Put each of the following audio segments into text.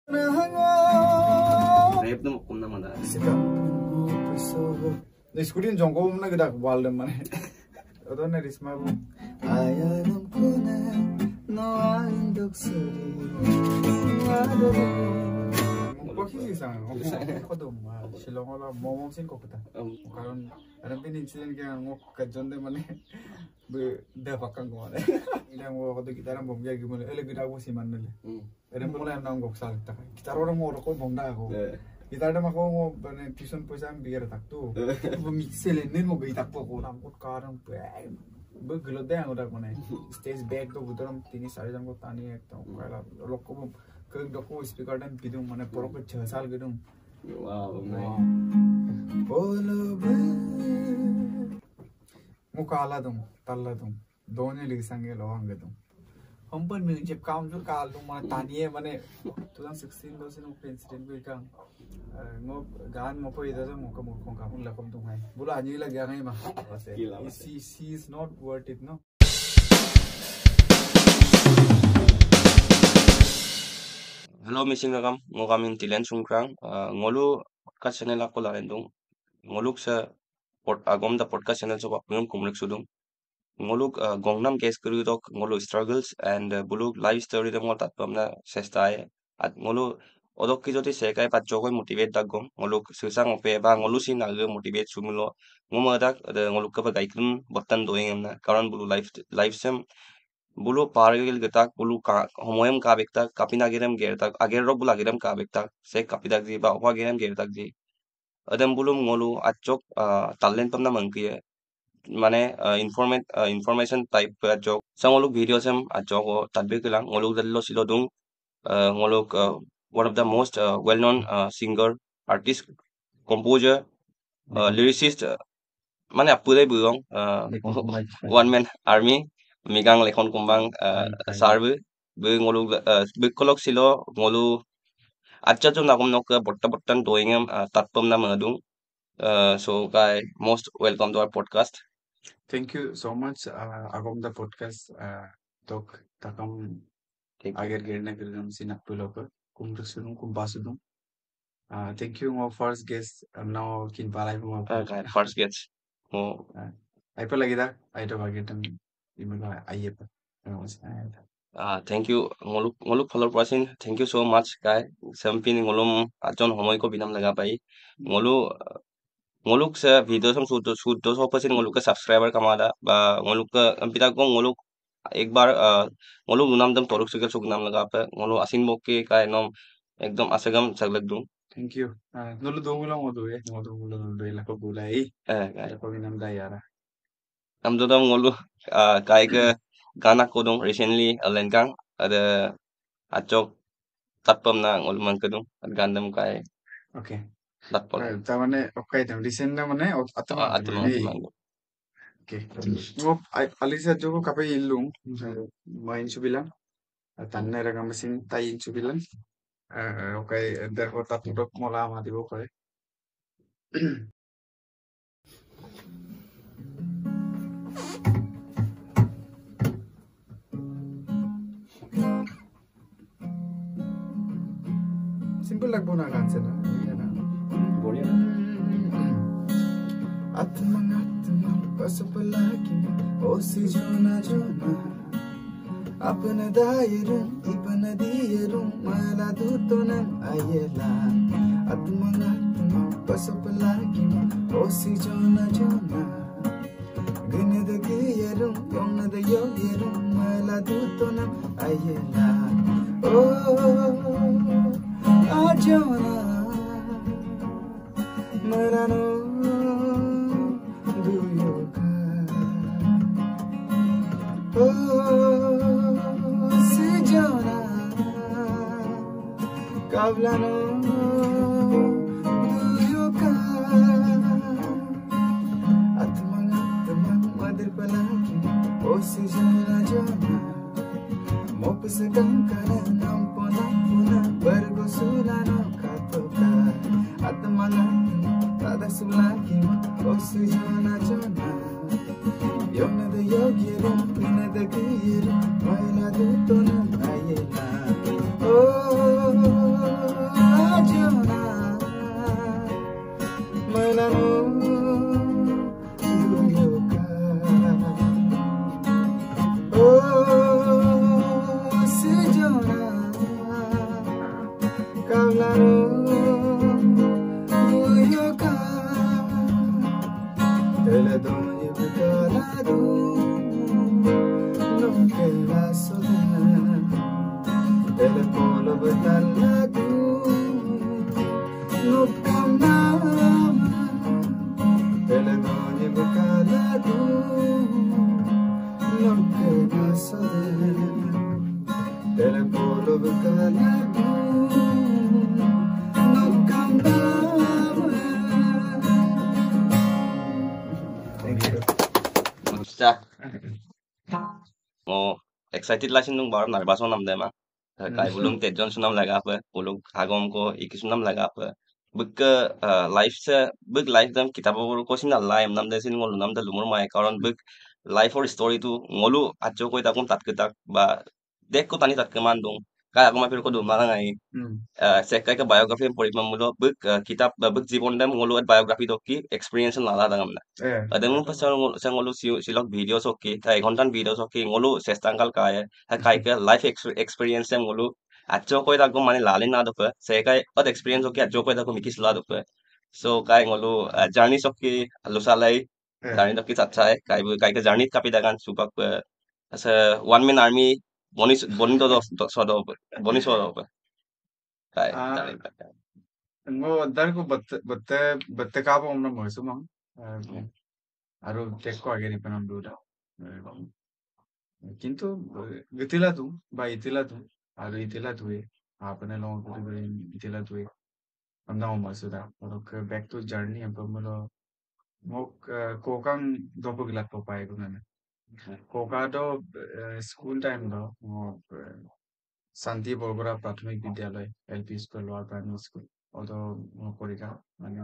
Rap tuh kum nama dah. Diskutin jongko mana kita walden mana. Atau nih risma bu. Ayam kuna no anduk suri. Bakal sih sang. Aku tuh mah silong olah momong sin kok kita. Karena ada pun insiden kayak ngok kajon deh mana. Dah pakai gua deh. Yang gua waktu kita orang bom jadi gimana? Kita aku sih mana deh. Ada mulai nang gok salah kita orang mau rokok bom dah aku. Kita ada mako mau bane tuition poisa biar tak tu. Mixel ini mau gaya tak pokok rambut karang begelot deh yang udah mana. Stage back tu butuh tini sari jam ko tani ek tu. Kalau lokko kerja doko speaker dan bidung mana porok 6 साल gedung. Wow. Muka ala dong, talla dong. Doanya lagi sange lawang gedung. हम पर music काम जो काल तो माने तानिए माने 2016 लो से no incident भी का ngो गान मको इधर से मको मुखों का मुन लकम तुम है बोला आज ही लग गया नहीं मां she is not worth it no Hello missing rakam ngo kami tilen sungkrang ngolu podcast channel aku la rendung ngoluk sa agom da podcast channel so apnum kumrek sudum ngoluk gongnam case kuru dok ngolu struggles and buluk life story de ngol tatpamna sestai at ngolu odok ki joti sekai pat jogoi motivate dagom ngoluk susang ope ba ngolu sin ag motivate sumulo ngomadak ngoluk ka gaikrum botan doing na karon bulu life sem bulu pargil getak bulu homoyam ka bekta kapina gerem gertak ager rok bula gerem ka bekta se kapidak ji ba wa gerem gertak ji adam bulum ngolu achok talent pamna mangki মানে information type jog sang oluk video sem ajog tadbe kelang oluk dallo silo dung oluk one of the most well known singer artist composer lyricist মানে apudai buong one man army migang lekhon kumbang sarbe be ngoluk bekolok silo ngolu acha jom nakom nok bottan doingem tatpom na madung so guy most welcome to our podcast. Thank you so much agom the podcast tok takam agar gerna gerna sinak puloka kum resudum kum basudum thank you my first guest now kin palai mo first guest mo ai pa lagi dah ai to bagi tam imelo ai pa thank you ngoluk follow person thank you so much guy sampin ngolum ajon homoy ko binam laga pai ngoluk sa video sam shoot 200% ngoluk ka subscriber kamada ba ngoluk ka ampita ko ngoluk एक बार ngoluk dunam dam toruk sugal sug nam laga pa ngoluk asin bokke ka enom ekdom asagam saglak dung thank you nolu do mulang odo do la ko bulai ko binam da yara am do dam ngoluk kai ka gana ko dong recently lenkang ada achok tatpam na ngoluk man kedung gandam kai okay tatpol ta mane okay tam recent na mane atma okay ngo alisa jogo kapai illum main subilang tanne ragam sin tain subilang okay therefore tatpok mola ma dibo kore simple lagbo na kansa na boleh atman pasap lagi o si jona apna dairum ipna dierum mala dutonam ayela atman pasap lagi o si jona gine de yerum yonna de yerum mala dutonam ayela ajona marano sejona kablano duyuka atman madir palaki o sejona mopse kankana nampona puna bargo sulano katoka atman tada sulaki o sejona yona de yogiru pina de giru maila du tonam ayela kaglaro buyoka teledonye bukalado no que lazo telepolo betalado no camama teledonye bukalado no que lazo telepolo betalado no camama. Thank you. Siya. Excited lah sinung baru nervous nam deh mah. Kai bulung tejon sunam laga apa, bulung agom ko iki sunam laga apa. Buk life se buk life dam kitab baru ko sinal life nam deh sin ngolu nam deh lumur mai karon buk life or story tu ngolu ajo ko itakum tat ketak ba dek ko tani tat kemandung. Kai agom apir ko dum mana ngai. Sekai ke biography yang pori mamulo buk kitab buk Jiban dam ngolu at biography doki experience nala dangam na. Ada mung pas sa ngolu silok videos oki, kai kontan videos oki ngolu sestangkal kaya, kai ke life experience yang ngolu ajo koi takum mane lalin na dope, sekai at experience oki ajo koi takum mikis la dope. So kai ngolu journey oki lusalai, journey doki satchai, kai ke journey kapi dagan supak asa one man army bonis bonito do sodo bonis sodo kai journey kai. Ngo dar ko batte batte ka pa omna mo sumang aro tek ko age ni panam duda কিন্তু গতিলা তু বা ইতিলা তু আর ইতিলা তুই আপনে লোগों को भी ইতিলা তুই আমনা মসুদা और बैक टू जर्नी हम मलो मok kokang dopo gilat po pae kunana koka do school time do শান্তি বৰবৰা প্ৰাথমিক বিদ্যালয় এলপি স্কুল লোৱাৰ প্ৰাইমেৰী স্কুল অতো কৰিকা মানে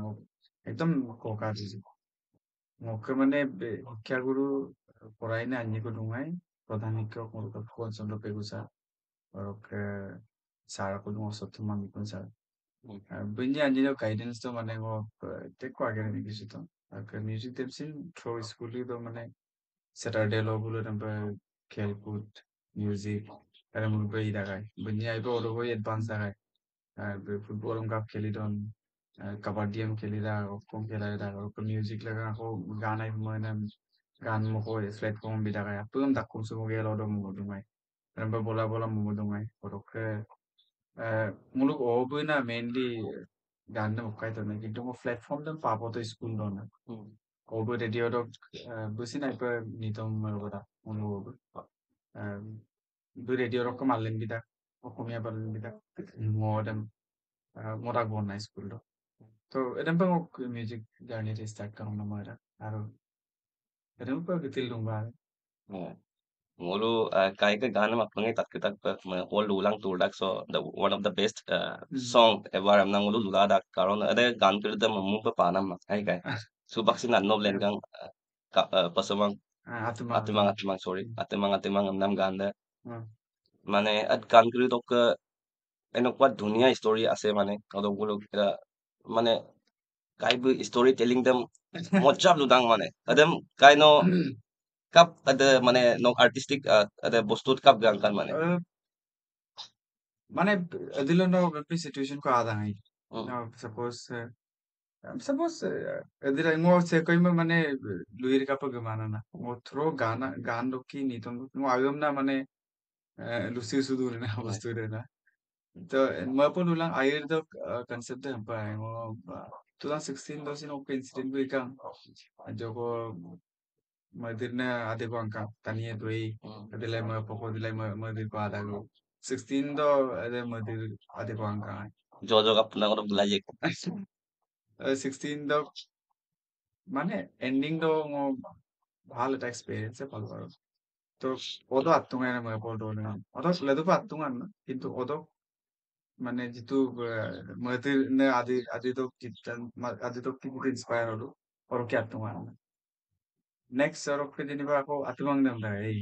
একদম কোকা দিছে মোক মানে শিক্ষাগুৰু পৰাই না আনিকো দুঙাই প্ৰধান শিক্ষক মোৰ ফুকন চন্দ্ৰ পেগুচা আৰু ছাৰ আকৌ ওচৰত মামি কোন ছাৰ বুঝি আনিলো গাইডেন্স তো মানে টেক আগে নিকিছো তো আর মিউজিক দেবসিন থ্রো স্কুলি তো মানে স্যাটারডে লগুলো নাম্বার খেলকুদ মিউজিক তারা মনে করে ই দেখায় বুঝি আইবো ওর বই অ্যাডভান্স দেখায় আর ফুটবল কাপ খেলি দন কাবাডি am খেলি দা কম খেলা দা আর মিউজিক লাগা আকৌ গান আই মানে গান মকো প্ল্যাটফর্ম বি দেখায় আপম দাকুম সুমগে লদম মদুমাই নাম্বার bola bola মদুমাই ওরকে muluk obo na mainly গান মকাই তো না কিন্তু মো প্ল্যাটফর্ম দম পাবো তো স্কুল দন obo রেডিও দক বুঝি নাই পর নিতম মরবটা মনো obo দুই রেডিও রকম মারলেন বিদা অসমীয়া পারলেন বিদা মডাম মরাক বনাই স্কুল দ তো এদম পা মিউজিক জার্নি স্টার্ট করম না মরা আর এদম পা গতিল দুংবা Ngolu kai ke ganem apnge tak ketak whole ulang turdak so the one of the best song ever amna ngolu lula dak karon ade gan kirda mamu pa panam ai kai subak sin annob len kang pasamang atimang atimang sorry atimang amnam ganda মানে at গান kiri tok এনেকুৱা ধুনীয়া story আছে মানে অলপ গুলো মানে kai bu story telling them mojab ludang মানে adem kai no kap ada মানে no artistic ada bostut kap gang kan মানে মানে দিলো no every situation ko ada ngai now suppose edira ngo se koi me mane luir ka pa gamana na ngo thro gana gan lo ki ni tom ngo agam na mane lusi sudu na wastu re na to mo pun ulang air do concept de pa ngo 2016 do sin ok incident ko ikang jogo madirna ade ko angka taniye doi adilai mo poko dilai mo dir ko ada go 16 do ade madir ade ko angka jojo kap na ko lajek 16 do মানে ending তো ভাল এটা experience ভাল পারো তো ওদো আত্মঙ্গায় না মই পড়ো না ওদো লেদো আত্মঙ্গান না কিন্তু ওদো মানে যেতু মতির নে আদি আদি তো কি ইন্সপায়ার হলো ওর কি আত্মঙ্গান না নেক্সট ওর কে জেনিবা আকো আত্মঙ্গ দেম দা এই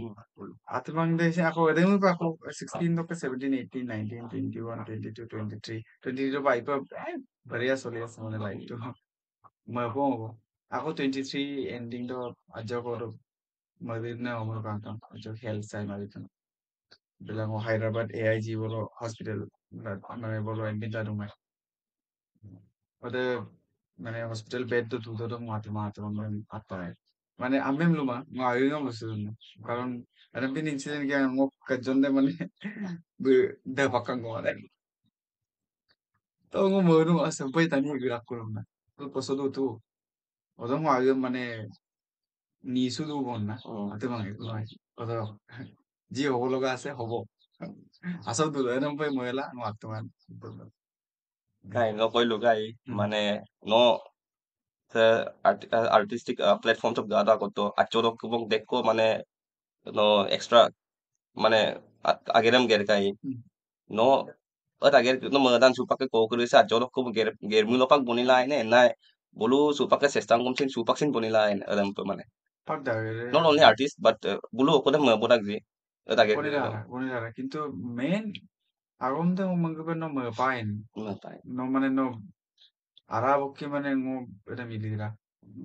আত্মঙ্গ দেশে আকো এদেম আকো 16 তো 17 18 19 21 22 23 22 বাই পা बढ़िया চলি আছে মানে লাইফ তো মই ako 23 ending to ajo ko madir na omor kantam ajo health sai maritan bilang Hyderabad AIG bolo hospital মানে বলো এমপিটা রুমে ওদের মানে হসপিটাল বেড তো তুলতে তো মাতে মাতে হাত পায় মানে আমি লুমা আগে বসে কারণ ada pin insiden yang ngok kajonde মানে de pakang ko ada to ngo monu sampai tani gerak ko na to posodo tu odong ayo মানে নি শুধু বল না হাতে ভাঙে কথা জি হব লগা আছে হব আসাও দুলো এরকম পাই মহিলা নো আত্মান Kai no koi lu kai mane no the artistic platform top gada ko to achorok kubong dekko mane no extra mane agerem ger kai no ager no madan supak ko kuri sa achorok kubong ger mu lopak bonila ine na bolu supak sestang kumsin supak sin bonila ine adam to mane পাক দাঁড়িয়ে not only artist but bolu ko dem bodak ji ager বনিরা কিন্তু man আগুন তো মঙ্গবে ন pine no মানে no ara bokki মানে ngo এটা মিলিরা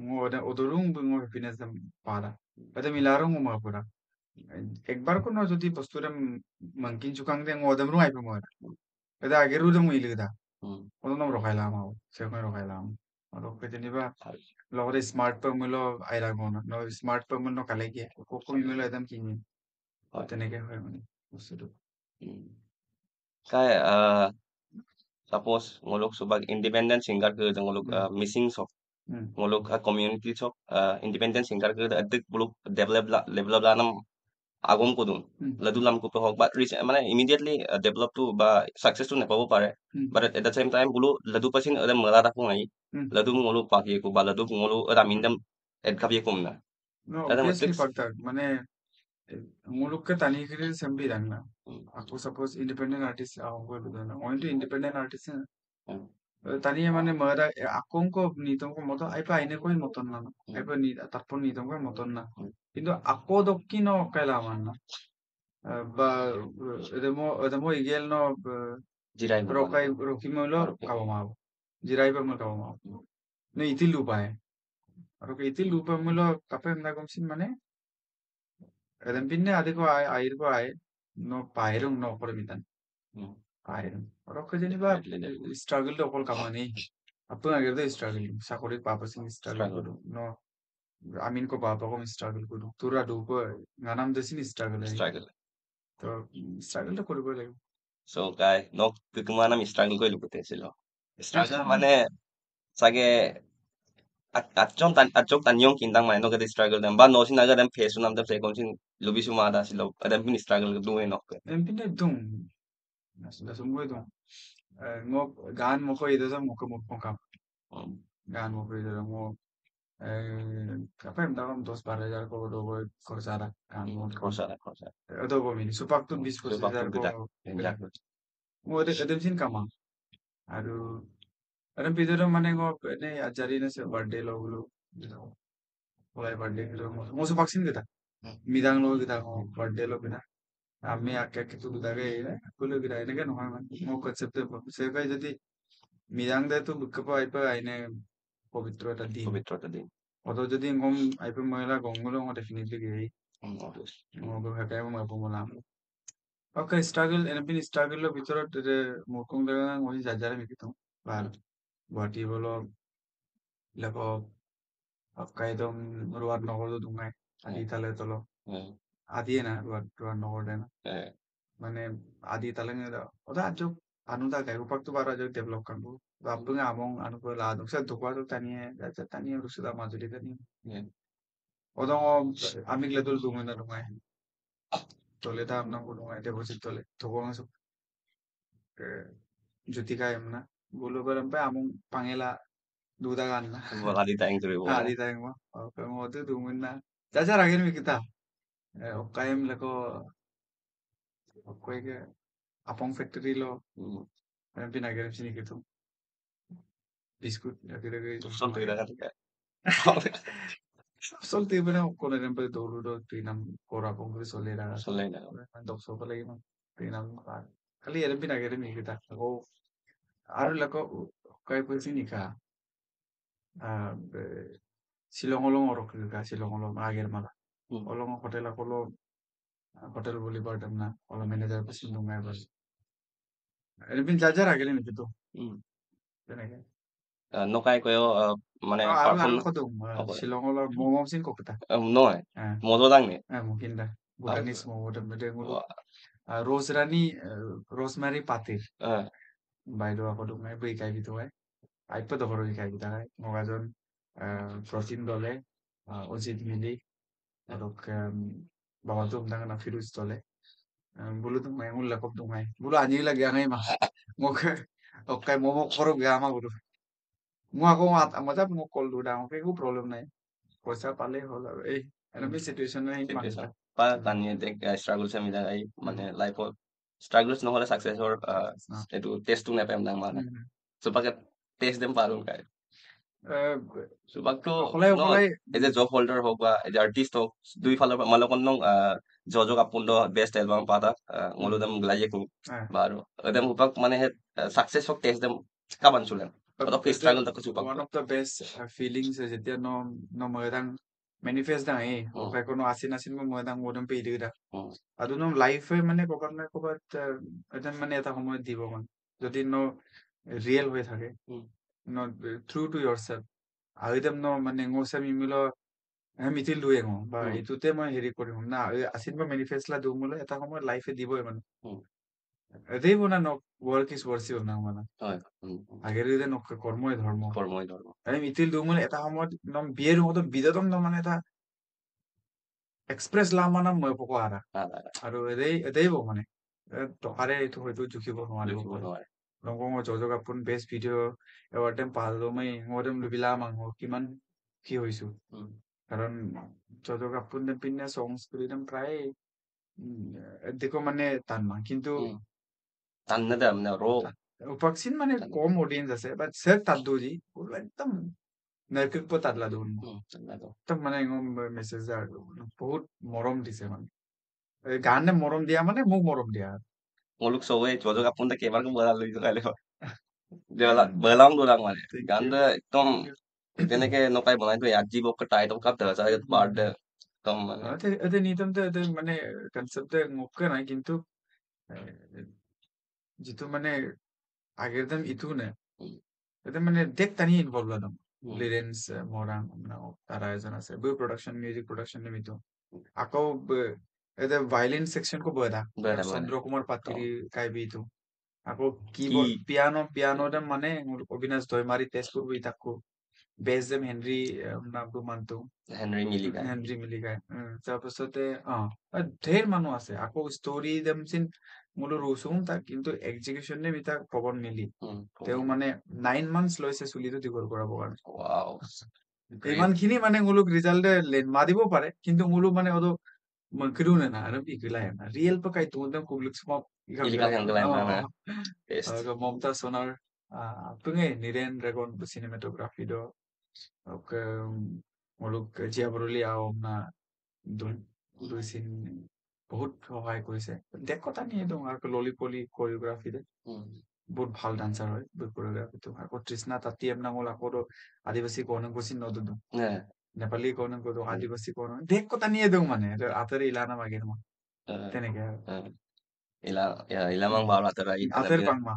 ngo এটা ওদরুং ngo happiness দম পারা এটা মিলারং ngo মাপুরা একবার কোনো যদি বস্তুরে মাংকিন চুকাং দে ngo দম রু আইপে মরা এটা আগের রু দম ইলিগদা ওদম নম রখাইলাম আও সেখানে রখাইলাম আর ওকে জেনিবা লগরে স্মার্ট পে মিলো আইরা গনা no স্মার্ট পে মিলো কালে গিয়ে কোকো মিলো একদম কিনি তেনেকে হয় মানে বস্তুটো kai suppose ngolok subag independent singer ke ngolok missing sok ngolok community sok independent singer ke adik buluk develop la nam agom ko dun ladu lam ko hok but মানে immediately develop to ba success to ne pabo pare but at the same time bulu ladu pasin ada mala ta ko ngai ladu ngolu paki ko ba ladu ngolu ada mindam ed kabi ko na no obviously fakta মানে मुलुक के तानी के लिए संभी रंगना आपको suppose independent artist आओगे तो ना own तो independent artist है तानी ये माने मरा आकों को नीतों को मतो आई पा इन्हें कोई मतन ना आई पा नी तत्पर नीतों को मतन ना किंतु आको दोक्की नो कैला मानना बा एदमो इगेल नो jirai रोकाई रोकी मोलो काबो माव जिराई पे मोलो काबो माव no itil lupa और के itil lupa मोलो कापे ना कमसिन माने dan pinne adiko air ko ay no pairong no por mitan pairong oro ko jeni ba struggle to kol kamani apun agar de struggle sakori papa sing struggle ko no amin ko papa ko struggle ko tura do ko ganam desin struggle to struggle to korbo লাগে so kai no kumana mi struggle ko lupute silo struggle mane sage atchok tanyong kindang mai no ga struggle dam ba no sin aga dam face nam dam se kom sin lubi suma da silo adam bin struggle du no en pinne dum na sumgo dum ngo gan mo ko ido sa mo ko mo kam gan mo ko ido mo Kapan dalam 10-12 ko do ko korsara kan mo korsara do ko mini supak tu 20-25 ko mo de kadem sin kama aru aru bidoro mane ko ne ajari na se birthday lo gulo mulai birthday ko mo supak sin kita midang lo kita ko birthday lo bina আমি আকে আকে তুলু দাগে কুলু গিরা এনেকে নহয় মানে মো কনসেপ্টে সেবাই যদি মিরাং দে তো বুকপ আইপা আইনে পবিত্রতা দিন অত যদি ngom আইপা মহিলা গঙ্গুলো ngo definitely গই ngo হাকাই mo মাপমলাম ওকে স্ট্রাগল এনবিন স্ট্রাগল lo ভিতরত মুকুং দাগা ngoi জাজারে মিকিতো বার গুয়াহাটি বলো লেখো কাইদম রুয়ার নগর দুঙ্গাই আদি তালে তলো আদিয়ে না রুয়ার নগর দেনা মানে আদি talang oda ajo anu da kai upak tu bara ajo develop kan bu babung among anu ko la dong sa dokwa to tani rusuda majuri tani oda amik le dul dungai na dungai tole ta amna ko dungai deposit tole thoko ngaso juti kai amna bolo baram pa among pangela duda gan na adi tayang mo ko mo tu dungun na jaja ragin mi kita okayem leko okoy ke apong factory lo pinagaram sini gitu biskut lagi sol tiba na ko na rin dolo do tinam kora pong solera dok so pala yung tinam kali yan pinagaram kita ako aro lako kay po sini ka silong olong orok ka silong olong ager mala olong hotel ako lo hotel boleh pada na kalau manager pasti dungai bas ini pun jajar agak ini gitu kan no kai koyo মানে আৰু perform কত apa শ্বিলঙৰ মম চিন ককতা নহয় মজা দাং নে mungkin dah Bhutanese mau udah beda ngulu wah Rose Rani Rosemary Patir eh বাইদেউ aku dungai beri kayak gitu kan apa tuh kalau kayak gitu kan mau kajon protein dole ojit mili atau ke bawa tuh undangan na virus dole bulu tuh main ulah kop dungai bulu anjing lagi angai mah mau ke oke mau korup gama bulu mau aku mau call dulu dah oke gue problem nih পইচা পালেই হ'ল আৰু এই এনেকুৱা চিটুৱেশ্যনে situation মানুহটা pa tanya dek struggle sa mida ay মানে life struggles নহলে successor itu test tu nepem nang mana so pakai test dem parung kai so bakto অকলে no অকলে as a job holder হোক বা as a artist হোক দুই ফালৰ পৰা মালকন nong jojok apundo best album pada ngolo dem glaje ko baru dem upak মানে success hok test dem kaban sulen atau ke struggle tak supak one of the best feelings যেতিয়া no moedang manifest dang okay kono asin asin mo moedang modem pili da adu no life মানে কবাত না কবাত এটা মানে এটা সময় দিব মান যদি no real হয়ে থাকে no true to yourself আইদম no মানে ngosam imilo মিথিল দুয়ে গো বা এইটোতে মই হেৰি কৰিম না আছিন বা মেনিফেষ্ট লা দিওঁ মোলে এটা সময় লাইফে দিবই মানে এটাই বনা ন ওয়ার্ক ইজ ওয়ার্সিবল না মানে আগের দিন কর্মই ধর্ম আমি মিথিল দিওঁ মোলে এটা সময়ত একদম বিয়ের মতো বিদতম মানে এটা এক্সপ্ৰেছ লাম মানে মই পকো আৰা আৰু এটাই মানে টকাৰে এইটো হয়তো জুখিব নোৱাৰিব নকওঁ জজক আপোন বেষ্ট ভিডিঅ' এৱাৰ্ড টাইম পালো মই মোৰম লুবিলা মাংস কিমান কি হৈছো কাৰণ জজক আপোন পিনে songs কৰিদম প্ৰায় দেখো মানে টান না কিন্তু tan na dam na ro উপকসিন মানে কম অডিয়েন্স আছে বাট স্যার তাদুজি পুরো একদম নারকেল পো তাদলা দুন একদম মানে মেসেজ আর বহুত মরম দিছে মানে গানে মরম দিয়া মানে মোক মরম দিয়া ngoluk sowe jojok apun ta kebar ko bala lui kale belang dolang মানে গানটা একদম তেনেকে নকাই বনাই থৈ আজি বক টাইটল কাপ দেখা যায় বার্থডে একদম মানে এতে নিতম তো এতে মানে কনসেপ্টে মুখ্য নাই কিন্তু যিটো মানে আগের দিন ইটো নে এতে মানে দেখ তানি ইনভলভ লাদম লিরেন্স মরাং তারা এজন আছে বই প্রোডাকশন মিউজিক প্রোডাকশন নিমিতো আকৌ এতে ভায়োলিন সেকশন কো বয়দা চন্দ্র কুমার পাত্রি কাইবি ইটো আকৌ কিবোর্ড পিয়ানো দম মানে অবিনাশ দয়মারি তেজপুর বই তাকো বেছ যেম হেনৰি নামটো মানটো হেনৰি মিলিগাই তাৰপিছতে ঢেৰ মানুহ আছে আকৌ ষ্টৰি দেম চিন মোলো ৰুচুং তাক কিন্তু এক্সিকিউশন নে মিতা পৱন মিলি তেওঁ মানে 9 মান্থস লৈছে চুলিটো দীঘল কৰাব কাৰণে ইমানখিনি মানে মোলোক ৰিজাল্টে মাৰিব পাৰে কিন্তু মোলো মানে অতো magkaroon na alam ikilay na real pa kay tundang public smok momta sonar tunge niren dragon cinematography do ok muluk jia boroli aom na dun duisin বহুত সহায় কৰিছে দেখ কথা নিয়ে তো আর ললি পলি কোরিওগ্রাফি দে বহুত ভাল ডান্সার হয় কোরিওগ্রাফি তো আর তৃষ্ণা তাতি এমনা মোলা কোটো আদিবাসী কোন কোসিন নদুদু নেপালী কোন কোটো আদিবাসী কোন দেখ কথা নিয়ে দং মানে আতরে ইলানা মাগের মা তেনেকে ilamang bawal atara আতের পাংমা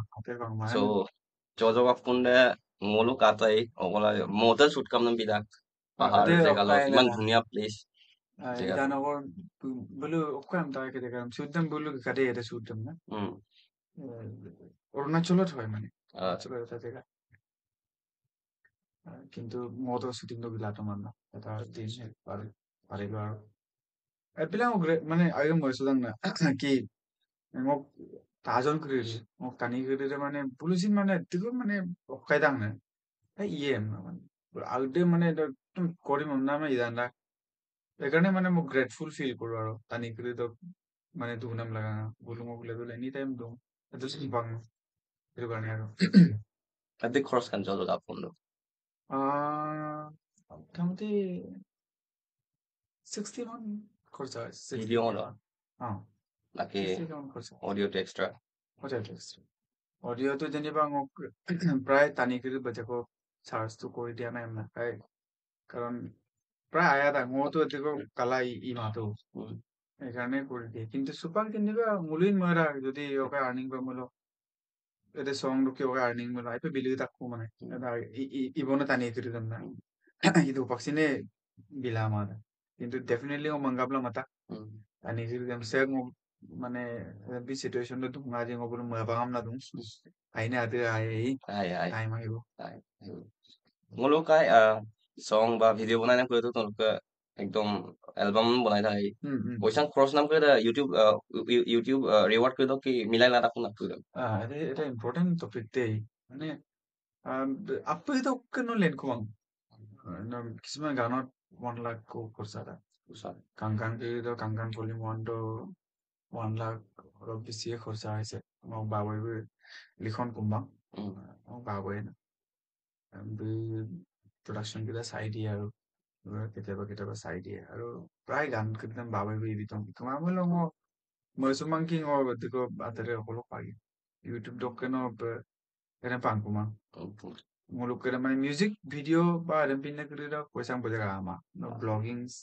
so jojok apunde ngoluk atai okola model shoot kam nam bidak pahar jegalo iman dhunia place ইদানগর বলু ওকাম তাকে দেখাম সুদ্দাম বলু কাটে এটা সুদ্দাম না অরুণাচলত হয় মানে অরুণাচলত এটা জায়গা কিন্তু মতো শুটিং বিলাটো মান এটা দিন পাৰিলো আৰু এইবিলাক মানে আৰু মই চুদাং না কি মোক তাজন কৰি মোক টানি কৰি মানে পুলিচিন মানে এতিকো মানে অকাইদাং না ইয়ে মানে আউটে মানে একদম কৰিম না মানে ইদানলা সেইকাৰণে মানে মোক গ্ৰেটফুল ফিল কৰো আৰু টানি কৰি মানে দুনাম লাগা বলো মোক লেদুল এনি টাইম দো এটো চিন পাং সেইটো কাৰণে আৰু ati cross kan jojok apundo মোটামুটি 61 খরচা হয় video holo laki 61 খরচা audio to extra অডিঅ'টো যেনিবা মোক প্ৰায় টানি কৰি বাজাকো চাৰ্জটো কৰি দিয়া নাই মানে কাৰণ প্ৰায় আয়া দা মইতো এতিকো কালা ই মাতো এখানে করে দিয়ে কিন্তু সুপার কিন্তু muluin mara যদি ওকে আর্নিং বা মুলো এটা সং কে ওকে আর্নিং মুলো আইপে বিলি তাকু মানে এটা ইবনে তানি তিরিদন না itu vaccine bila mara কিন্তু definitely ও mangabla mata ani tiridam seg mo মানে বি সিচুয়েশন তো তুমি আজ ngobur mabangam na dung aina ate ai time আহিব ngolo kai song বা ভিডিঅ' বনাই নাম কৰিতো তেওঁলোকে একদম এলবাম বনাই থাকে পইচা খৰচ নাম কৰি ইউটিউব ইউটিউব ৰিৱাৰ্ড কৰি কি মিলাই নাথাকো না কৰি এটা ইম্পর্টেন্ট টপিক দেই মানে আপু এটা কেন লেন কুমাং কিছুমান গানত 1 লাখ খৰচা কাংকান কাংকান ভলিউম 1 তো 1 লাখ অলপ বেছিয়ে খৰচা হৈছে মোক বাবৈবোৰ লিখন কুম্বাং মোক বাবৈ প্ৰডাকশ্যন কেইটা চাই দিয়ে আৰু কেতিয়াবা কেতিয়াবা চাই দিয়ে আৰু প্ৰায় গান কেইটা বাবৈবোৰ এৰি দিওঁ তোমাৰ মই Masumang king o diko atere holo pagi. YouTube dokken o kene pangkuma. Muluk kene মানে music video বা ৰেম্পিনে কৰিৰা পইচা বজাga ama. No bloggings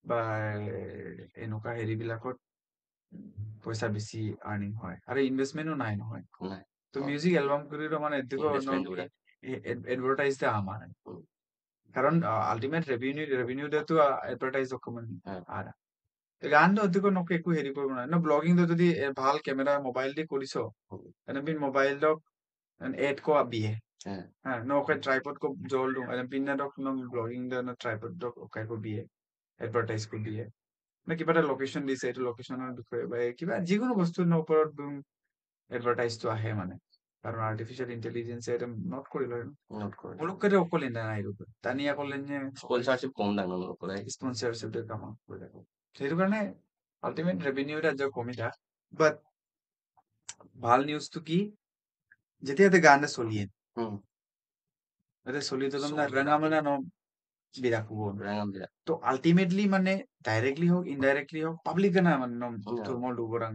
বা এনেকুৱা হেৰি বিলাকত পইচা বেছি আৰ্নিং হয় আৰু ইনভেষ্টমেন্টও নাই নহয় তো মিউজিক এলবাম কৰিৰা মানে এদিকো এডভাৰটাইজ দে আমাৰ কাৰণ আলটিমেট ৰেভিনিউ দে তো এডভাৰটাইজ অকমান আৰ গান অধিক নকে একো হেৰি কৰিব নোৱাৰে ন ব্লগিং যদি ভাল কেমেৰা মোবাইল দি কৰিছ এনে পিন মোবাইল দক এড কো আবিয়ে হ্যাঁ ন ওকে ট্রাইপড কো জল দু এনে পিন না দক ন ব্লগিং দে না ট্রাইপড দক ওকে কো বিয়ে এডভারটাইজ কো বিয়ে না কিবা এটা লোকেশন দিছে এইটো লোকেশনৰ বিষয়ে বা কিবা যিকোনো বস্তুৰ ওপৰত এডভাৰটাইজটো আহে মানে কাৰণ আৰ্টিফিশিয়াল ইন্টেলিজেন্স এটা নট কৰি লয় মুলুক করে অকলে না নাই রূপে তানিয়া করলেন যে স্পন্সরশিপ কম দাম করে স্পন্সরশিপ দে কামা করে দেখো সেই কারণে আলটিমেট রেভিনিউটা যা কমি যা বাট ভাল নিউজটো কি যেতিয়া তে গানে চলিয়ে এটা চলি তো না রঙামনা ন বিরাকুব তো আলটিমেটলি মানে ডাইরেক্টলি হোক ইনডাইরেক্টলি হোক পাবলিক না মানে নম তুমল ডুবরাং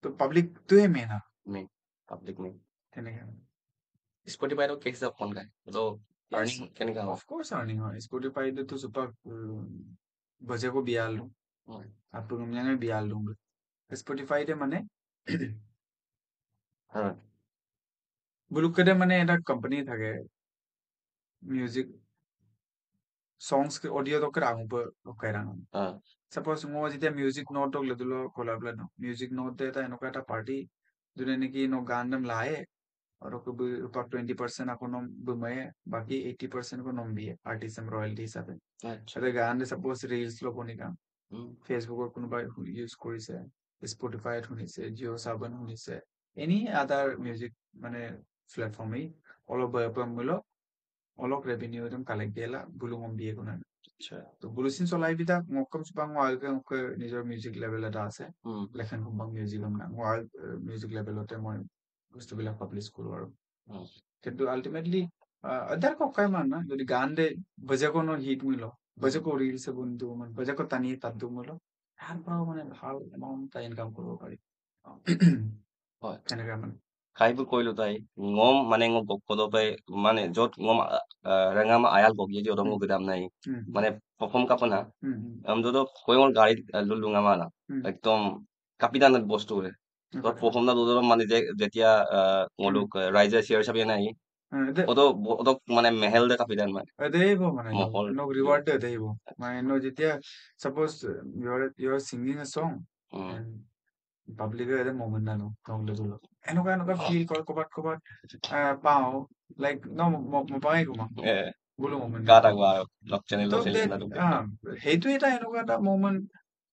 তো পাবলিক তুই মেনা পাবলিক মেইন তেনেকে স্পটিফাই তো কেছ অকন গায় তো আর্নিং কেনেকা অফ কোর্স আর্নিং হয় স্পটিফাই তো সুপার बजे को बियाल लूं आप तुम में बियाल लूंगा স্পটিফাই তে মানে বুলুকতে মানে এটা কোম্পানি থাকে music songs ke audio to kra ngu po kairang suppose ngo jite music note to ledulo collab no music note de ta enoka ta party june neki no gandam lae और को ऊपर 20% ako nom bumaye बाकी 80% को nom biye artisan royalty হিসাবে আচ্ছা গান suppose reels lo konika facebook or কোনোবা use কৰিছে spotify শুনিছে jio saban শুনিছে any other music মানে platform এই অলপ মূল্য অলক revenue একদম কালেক্ট দিলা বুলু মম বিয়ে কোনা আচ্ছা তো বুলুসিন চলাই বিতা মকম সুপাং ওয়ালকে নিজৰ মিউজিক লেভেল এটা আছে লেখেন কুম্বাং মিউজিক না ওয়াল মিউজিক লেভেলতে মই বস্তুবিলাক পাব্লিছ কৰো আৰু কিন্তু আলটিমেটলি আদার ককাই মান না যদি গান দে বজে কোনো হিট মিল বজে কো রিলস বন্ধু মানে বজে কো তানি তাদু মিল তারপর মানে ভাল এমাউন্ট ইনকাম করব পারি হয় তেনেকা মানে খাইবোৰ কৰিলো তাই ngom মানে ngom kodopai মানে যত ngom rangam ayal bogi di odong gudam nai মানে perform kapana jodo koyol gari lulunga mana একদম কাপিদান বস্তু রে তো perform না দুদৰ মানে যেতিয়া ngoluk ৰাইজে চেয়াৰ চাবি নাই ওতো মানে মেহেল দে কাপিদান মানে দেব মানে no reward দেব মানে no যেতিয়া suppose you are singing a song and public এর মোমেন্ট না নগলে দুলো এনেকুৱা ফিল কৰ কবাত পাও লাইক ন মপাই গুমা গুলো মোমেন্ট গাটা গা লক চ্যানেল তো সেইটো এটা এনেকুৱা এটা মোমেন্ট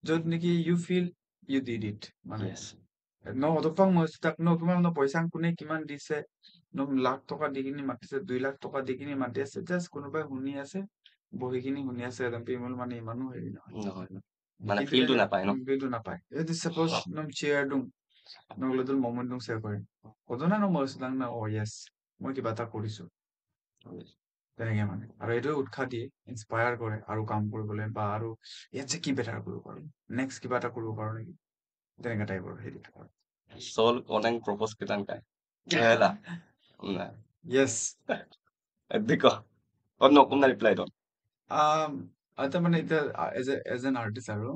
যত নেকি you feel you did it মানে ন অতপাং মস্তাক ন তোমাৰ ন পইচা কোনে কিমান দিছে ন লাখ টকা দি কিনি মাতিছে 2 লাখ টকা দি কিনি মাতি আছে জাস্ট কোনোবাই শুনি আছে বহি কিনি শুনি আছে একদম পেমেন্ট মানে ইমানো হেৰি নহয় মানে ফিলটো নাপায় যদি সাপোজ নম চেয়াৰ দিওঁ নহ'লে তোৰ মমেন্টটো শ্বেয়াৰ কৰিম কজনা ন মই সুদাং না অ য়েছ মই কিবা এটা কৰিছো তেনেকে মানে আৰু এইটোৱে উৎসাহ দিয়ে ইনস্পায়াৰ কৰে আৰু কাম কৰিবলৈ বা আৰু ইয়াত যে কি বেটাৰ কৰিব পাৰো নেক্সট কিবা এটা কৰিব পাৰো নেকি তেনেকা টাইপৰ হেৰি soul koneng propose kitan kai kela yes diko on no kumna reply don আচ্ছা মানে এটা এজ এন আৰ্টিষ্ট আৰু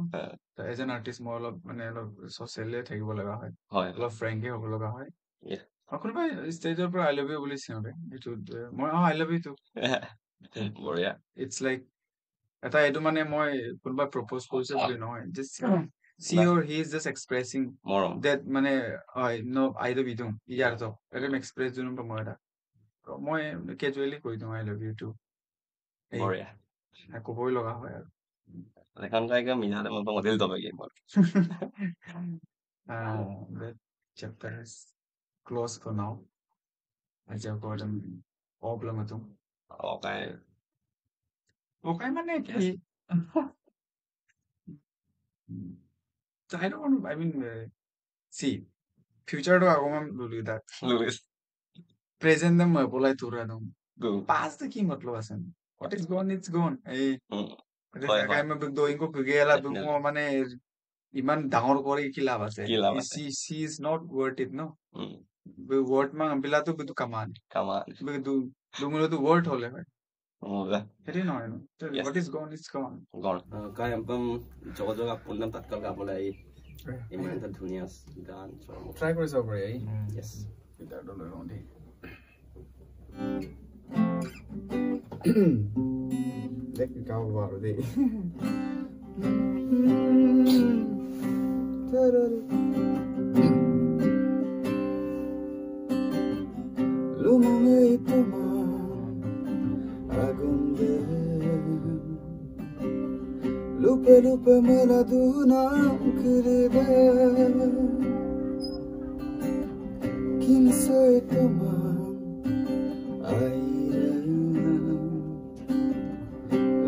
এজ এন আৰ্টিষ্ট মই অলপ মানে অলপ ছচিয়েলে থাকিব লগা হয় হয় অলপ ফ্ৰেংকে হ'ব লগা হয় Yeah. কোনোবাই ষ্টেজৰ পৰা আই লাভ ইউ বুলি চিঞৰে এইটো মই আই লাভ ইউ টু বঢ়িয়া ইটছ লাইক এটা এইটো মানে মই কোনোবা প্ৰপ'জ কৰিছে বুলি নহয় জাষ্ট সি বাছ or he is just expressing মৰম দেট মানে হয় ন আই লাভ ইউ টু ইয়াৰ তো এটা এক্সপ্ৰেছ যোন মই এটা মই কেজুৱেলি কৈ দিওঁ আই লাভ ইউ টু এই বঢ়িয়া ক'বই লগা হয় আৰু এখন কাইকে মিলালে মই মডিল তবে game that chapter is closed for now. Aja ko adam problem ito. Okay. Okay man eh. I don't want to, I mean, see, future to ako man lulu that. Luis. Present them pulay tura dong. Go. Past the key matlo asan. What is gone, it's gone. Hey. হয় Kaya may doing ko pigela Definitely. mo mane ইমান ডাঙৰ কৰি কি লাভ আছে কি লাভ আছে? she is not worth it no Mm. word mang bila to bidu kaman Come on. bidu dumuro to word hole hai Muda. Hindi নহয় no Yes. what is gone is gone Gone. Kaya ampam jogo apunam tatkal gabolai iman ta dhuniya গান try কৰি চাব পাৰি yes এটা ডলে ৰন্ধি দেখ গাও বাৰো দেই Lumangay pa man agong lupa maladunang kiride kinsa ito man ay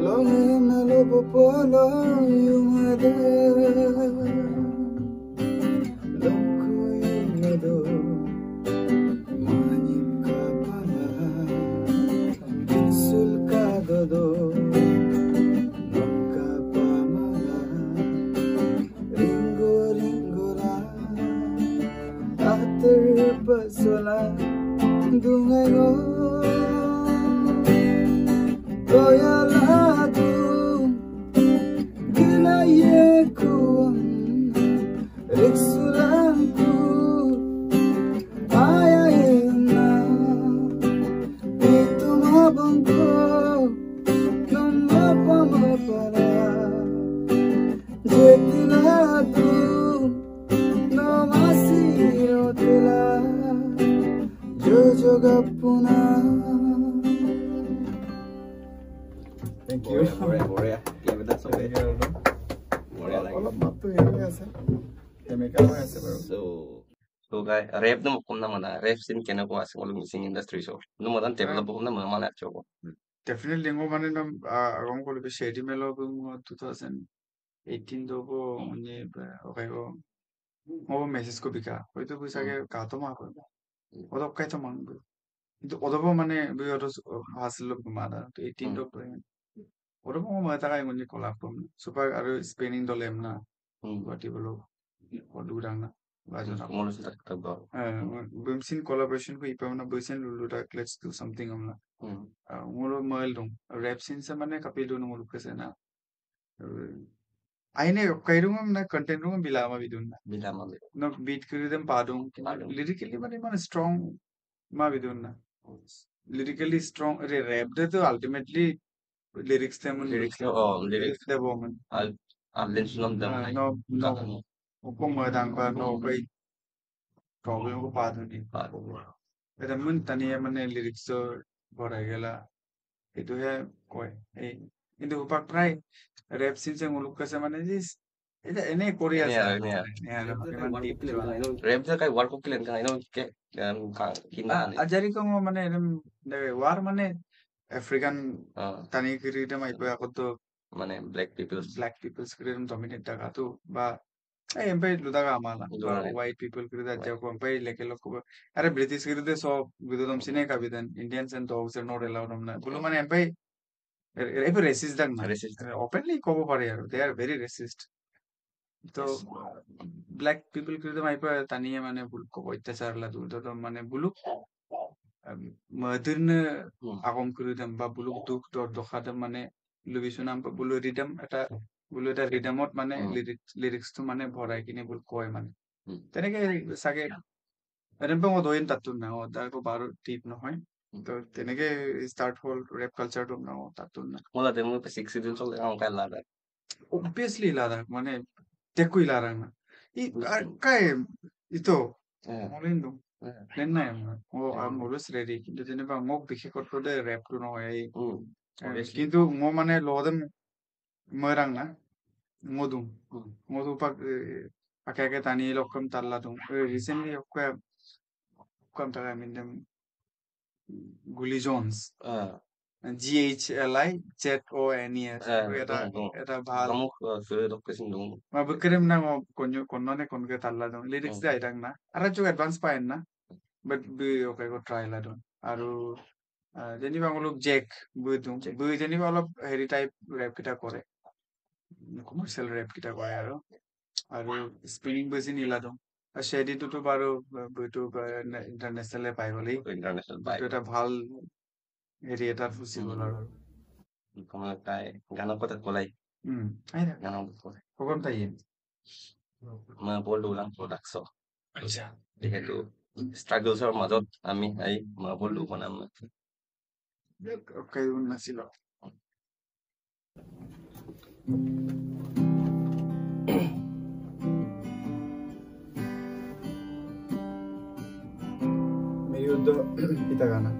longin na lobo pala yung ade longko yung ado manyim ka pala kinsul ka dodo nagkapamala ringo la ater pasola dungay go Toyalado ginaye ko riksulan ko ayayin na itumabang ko nung mapamapara jetilado no masiro tila jojoga puna Thank you. Borea. Give that so bit. Borea like. অলপ মাতটো হেৰি আছে chemical হৈ আছে বাৰু So guy rap no kunna mana rap scene কেনেকুৱা আছে অলপ Mising industry so no madan develop kunna mana achcho definitely ngo মানে না আগম করবে শেডি মেলো 2018 dogo onye okay go mo message ko bika hoito busage ka to ma ko odok kai to mang কিন্তু odobo মানে bi odo hasil kumada to 18 dog odobo mo mata kai ngonye collab kom super aru spinning dolem na gati bolo odurang na Bajona. Bimsin collaboration ko ipa na bimsin luluta let's do something amna. Muro mail dong. Rap scene sa mane kapilo no muro kasi na. Aine kairung na content room bilama bidun na. Bilama. No beat kridem padung. Lyrically mane man strong ma bidun na. Lyrically strong. Rap de to ultimately lyrics them. Lyrics no lyrics the woman. I'll listen them. No. Kung madang pa no kay problem ko paano ni pero mun tani mane lyrics so bora gela itu he koi ei কিন্তু upak prai rap scene se muluk ka se mane jis এটা এনে কৰি আছে rap da kai war ko kilen ka ino ke kinda ajari ko মানে এরম war মানে African tani kirita mai pa ako মানে black people's kirita dominate ta ka to ba Ay, empay ludaga amala. White people kirida jago empay leke loko. Are British kirida so gudodom sine kabidan Indians and dogs are not allowed on na. Bulu mane empay empay racist dang na. Openly kobo pare yaro. They are very racist. So black people kirida mai pa taniye mane bulu kobo ittachar la dul to mane bulu modern agom kirida ba bulu duk dor dokhadam mane lubisunam pa bulu ridam eta বোলো এটা ৰিডামত মানে লিৰিক্সটো মানে ভৰাই কিনে বোলো কয় মানে তেনেকে চাগে এনেকুৱা মই দৈন তাতো না তাকো বাৰো টিপ নহয় তো তেনেকে ষ্টাৰ্ট হ'ল ৰেপ কালচাৰটো না তাতো না Mula din mo pa 6 din so ang kailangan. obviously Ladakh মানে টেকুই লাদাখ না কাই ইতো মলিন্দু প্লেন নাই আমার ও আই এম অলওয়েজ ৰেডি কিন্তু যেনিবা মোক বিশেষত্ব দে ৰেপটো নহয় এই কিন্তু মই মানে লগতে মৰাং না মধু মধু পাক আকে টানি লক্ষম তাল্লা তুম রিসেন্টলি কম টাকা মিন দেম গুলি জোনস GHLIZONES এটা ভাল mabukrim na mo konno ne konke talla don lyrics da itang na ara chu advance paen na but be okay go try la don aru jeni ba ngolok jack bu jeni ba olop heri type rap kita kore commercial rap kita kore aru spinning bass nila don are shady তো বারো বইটো ইন্টারন্যাশনালে পাই বলি International তো এটা ভাল এরিয়াটার ফুসি বল আর Kung tayo, gano'n ko tatkulay. আই না Gano'n ko tatkulay. কখন তাই Mga polo lang produkso. আচ্ছা Dito, struggle sa mazot. Ami ay mga polo ko naman. Okay, na sila. मेरी उद्धव पिता गाना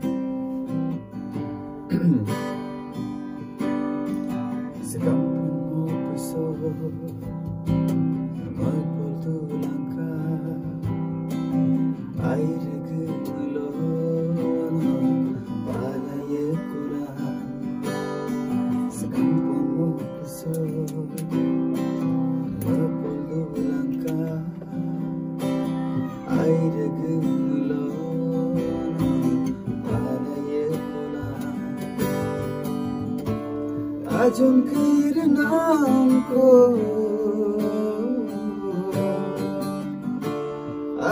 आजम खीर नाम को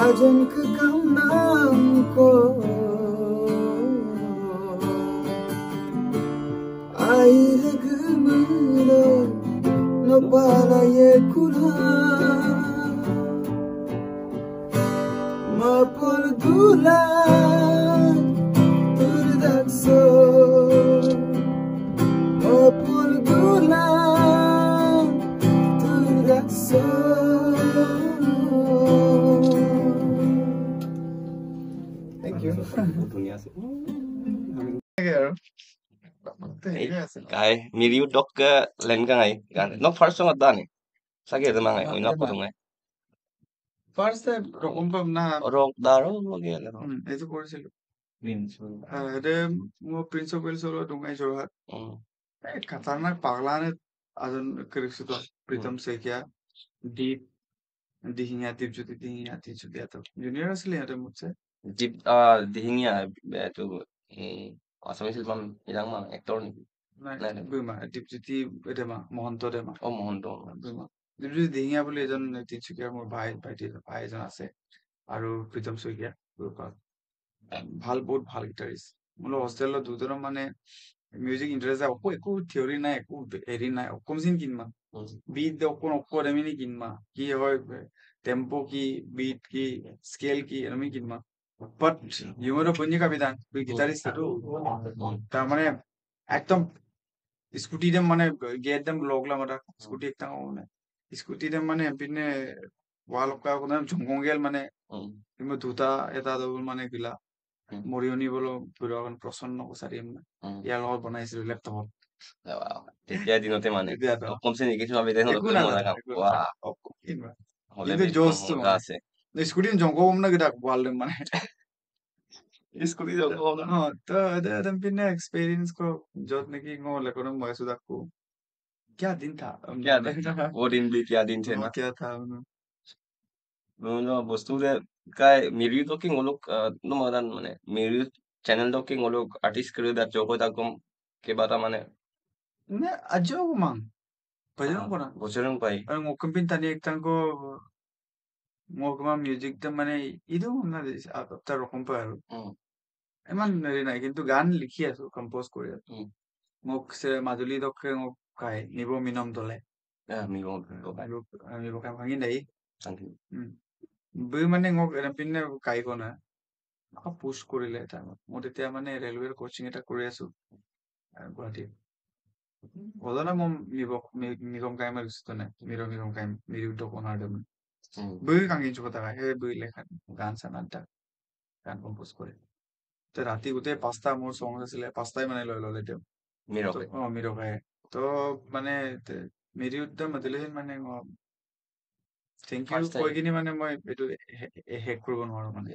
आजम कम नाम को आई रगमलो न पाला ये कुला ma por dula turdakso ma por dula turdakso thank you Dunia sih. Kay miriu dok ke len ka ngay. No first song ada nih. Sagi ada mangai. Ino ko tungay. First রকম পাম না Rock daro lagi ala. এই তো করেছিল এটা principal হলো ডুঙ্গাই জোরহাট খাতারনাক পাগলানে আজন করেছিল প্রীতম সেকিয়া দীপ দিহিঙা দীপজ্যোতি দিহিঙা দীপজ্যোতি এত জুনিয়র আসলে এটা মুছে Deep dihinya itu Assamese film ilang mga actor ni. বুইমা Dipjyoti এটা মা মহন্ত দে মা Oh Mohondo. বুইমা দীপজ্যোতি দিহিঙা বুলি এজন তিনচুকীয়া মোৰ ভাই এজন আছে আৰু প্ৰীতম শইকীয়া ভাল বহুত ভাল গিটাৰিষ্ট মোৰ হোষ্টেলত দুজনৰ মানে মিউজিক ইন্টাৰেস্ট একো থিওৰি নাই একো হেৰি নাই অকমচিন কিনমা বিট অকমি কিনমা কি হয় টেম্পো কি বিট কি স্কেল কি এরমি কিনমা বাট ইউমেরও বন্যি কাবিদান তুই গিটারিস্ট তার মানে একদম স্কুটি দেম মানে গেট দেম লগলাম এটা স্কুটি একটা মানে স্কুটি দেম মানে পিনে ওয়াল কোনো ঝুমকংগেল মানে দুটা এটা মানে গিলা মৰিয়নি বলো বুঢ়াখন প্ৰচন্ন কছাৰী ইয়াৰ লগত বনাইছিলো লেপটপত তেতিয়া দিনতে মানে কম শ্ৰেণী কিছু আমি আছে স্কুটি জংকম না কিটা ওয়াল মানে স্কুটি জংকম না তো এটা পিনে এক্সপেরিয়েন্স কো যত নেকি ngো লেকন মই সুদাকু क्या दिन था क्या दिन वो दिन भी क्या दिन थे ना क्या था বস্তু যে কাই মিৰি টকিং অলক নমাদান মানে Miri channel talking Alok artist কৰি দা চৌক তাকম কেবাটা মানে নে আজও mang বজরং কোনা বছরং পাই আর মোকম্পিন তানি একটাঙ্কো মোকমা মিউজিক তে মানে ইদো না তার রকম পায় আর ইমান হেৰি নাই কিন্তু গান লিখি আছো কম্পোজ কৰি আছো মোক মাজুলী দক্ষে মোক কাই নিব মিনম দলে Migo kayak angin deh. Angin. Be mana ngok pinne kai kona. Aku push কৰিলে এটা মই তেতিয়া মানে ৰেলৱেৰ কোচিং এটা কৰি আছো গুৱাহাটীত বদনা মই নিগম কাইমাৰ গুছিতো নাই নিগম কাইম নিৰুদ্ধ কোনাৰ দম বই কাঙি চুক থাকা সেই বই লেখা গান চান আড্ডা গান কম্পোজ কৰে তো ৰাতি গোটেই পাঁচটা মোৰ সং আছিলে পাঁচটাই মানে লৈ ললে তেওঁ মিৰকাই তো মানে নিৰুদ্ধ মাতিলেহেন মানে থেংক ইউ কৈ কিনি মানে মই এইটো হেক কৰিব নোৱাৰো মানে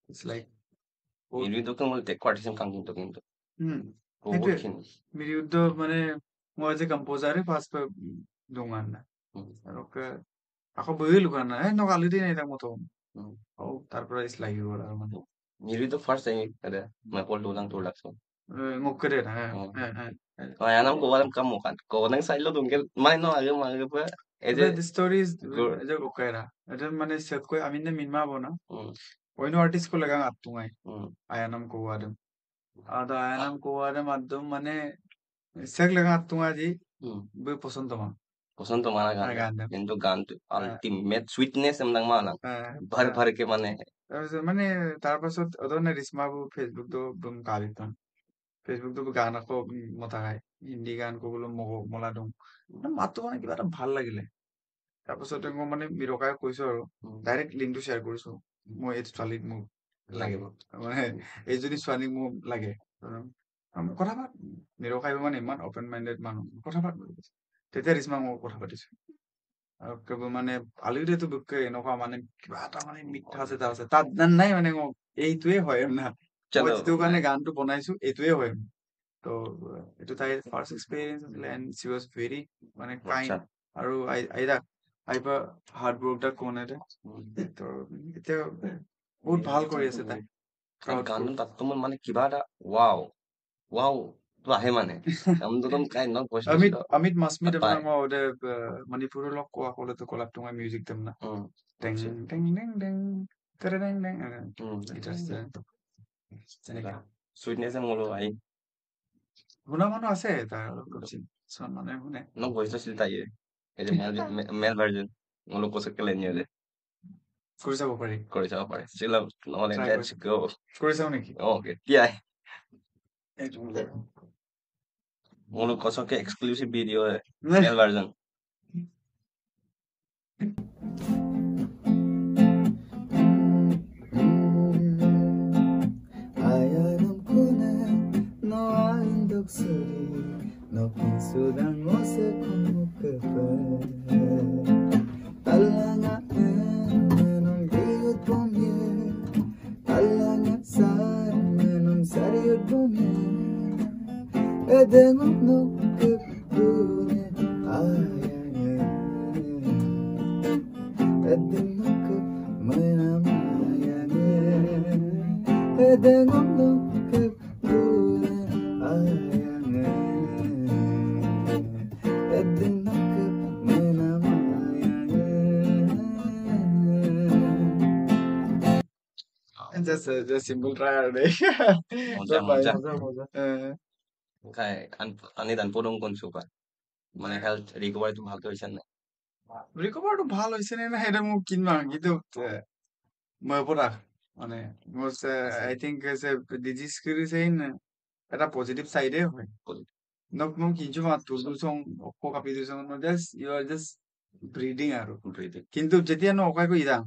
ইটস লাইক মিৰুদ্ধকে মই দেখুৱাই দিছিম কাংকিনটো কিন্তু সেইটোৱে মিৰুদ্ধ মানে মই যে কম্পোজাৰে ফাৰ্ষ্ট দুঙান না আকৌ বহি লুকা না নক আলুদি নাই তাক মতো তাৰ পৰা ইছ লাগি গ'ল আৰু মানে মিৰুদ্ধ ফাৰ্ষ্ট টাইম মই কল দুলাং তোৰ লাগছো ngokere na kaya nang kuha ng kamukan ko nang sa ilo dun may no ayo mga pa the story is jo okera এটা মানে সেকই আমি নে মিনমা বনা ওইনো আর্টিস্ট কো লাগা আতুঙাই আয়ানাম কো আদম আদা আয়ানাম কো আদম আদম মানে সেক লাগা আতুঙা জি বে পছন্দ mana kan কিন্তু গানটো আলটিমেট সুইটনেস এমন মালাং ভর ভর কে মানে তার পাছত অদনে রিসমাবু ফেসবুক তো বুম কালিতন ফেসবুক তো গান আকৌ মতা খাই হিন্দী গান ক'বলৈ মলা দিওঁ মাতটো মানে কিবা এটা ভাল লাগিলে তাৰপাছতে মই মানে মিৰকাই কৈছো আৰু ডাইৰেক্ট লিংকটো শ্বেয়াৰ কৰিছো মই এই ছোৱালীক মোক লাগিব মানে এইজনী ছোৱালীক মোক লাগে কথা পাত মিৰকাই মানে ইমান অপেন মাইণ্ডেড মানুহ কথা পাত তেতিয়া ৰিচমা মই কথা পাতিছো আৰু কেৱল মানে আলুদেতো বুকে এনেকুৱা মানে কিবা এটা মানে মিঠা আছে তাৰ আছে তাত নাই মানে এইটোৱে হয় না মই যিটো কাৰণে গানটো বনাইছো এইটোৱে হয় তো এইটো তাইৰ ফাৰ্ষ্ট এক্সপিৰিয়েঞ্চ আছিলে এণ্ড ছি ৱাজ ভেৰি মানে কাইণ্ড আৰু আইবা হাৰ্ট ব্ৰোক দা কোন এটা তো এতিয়া বহুত ভাল কৰি আছে তাই গানটো তাত তোমাৰ মানে কিবা এটা ৱাও ৱাও তো আহে মানে আমদম কাই ন কৈছিল অমিত মাসমিত আপোনাৰ মই ওদে মণিপুৰৰ লক কোৱা কলেতো কলাপ তোমাৰ মিউজিক দেম না টেং টেং টেং টেং টেং টেং এটা সুইটনেস মোলো আই শুনা মানুহ আছে তাৰ কিছুমান মানুহে শুনে ন ভইচ আছিল তাই এই যে মেল ভাৰ্জন মোলো কৈছে কেলে নিয়ে যে কৰি চাব পাৰি চিল নহলে লেটস গো কৰি চাও নেকি এতিয়াই মোলো কসকে এক্সক্লুসিভ ভিডিও মেল version No pienso dándose como que fue Talanga non digo pomye Talanga sai non sario pomye Edemo no que dune ayane Edemo que mena mayane Edemo no que dune ayane just simple try day কাই আনি দান পদং কোনছো পা মানে health recovery তো ভালো হইছে না recover তো ভালো হইছে না এটা মু কিনবা কিন্তু মই পড়া মানে মোর আই থিংক এসে ডিজিজ করিছেন এটা পজিটিভ সাইডে হয় নক মু কিনছো মা তুলু সং অক্ষ কাপি দিছো just you are just breathing আৰু কিন্তু যেতিয়া ন অকাই কই যাম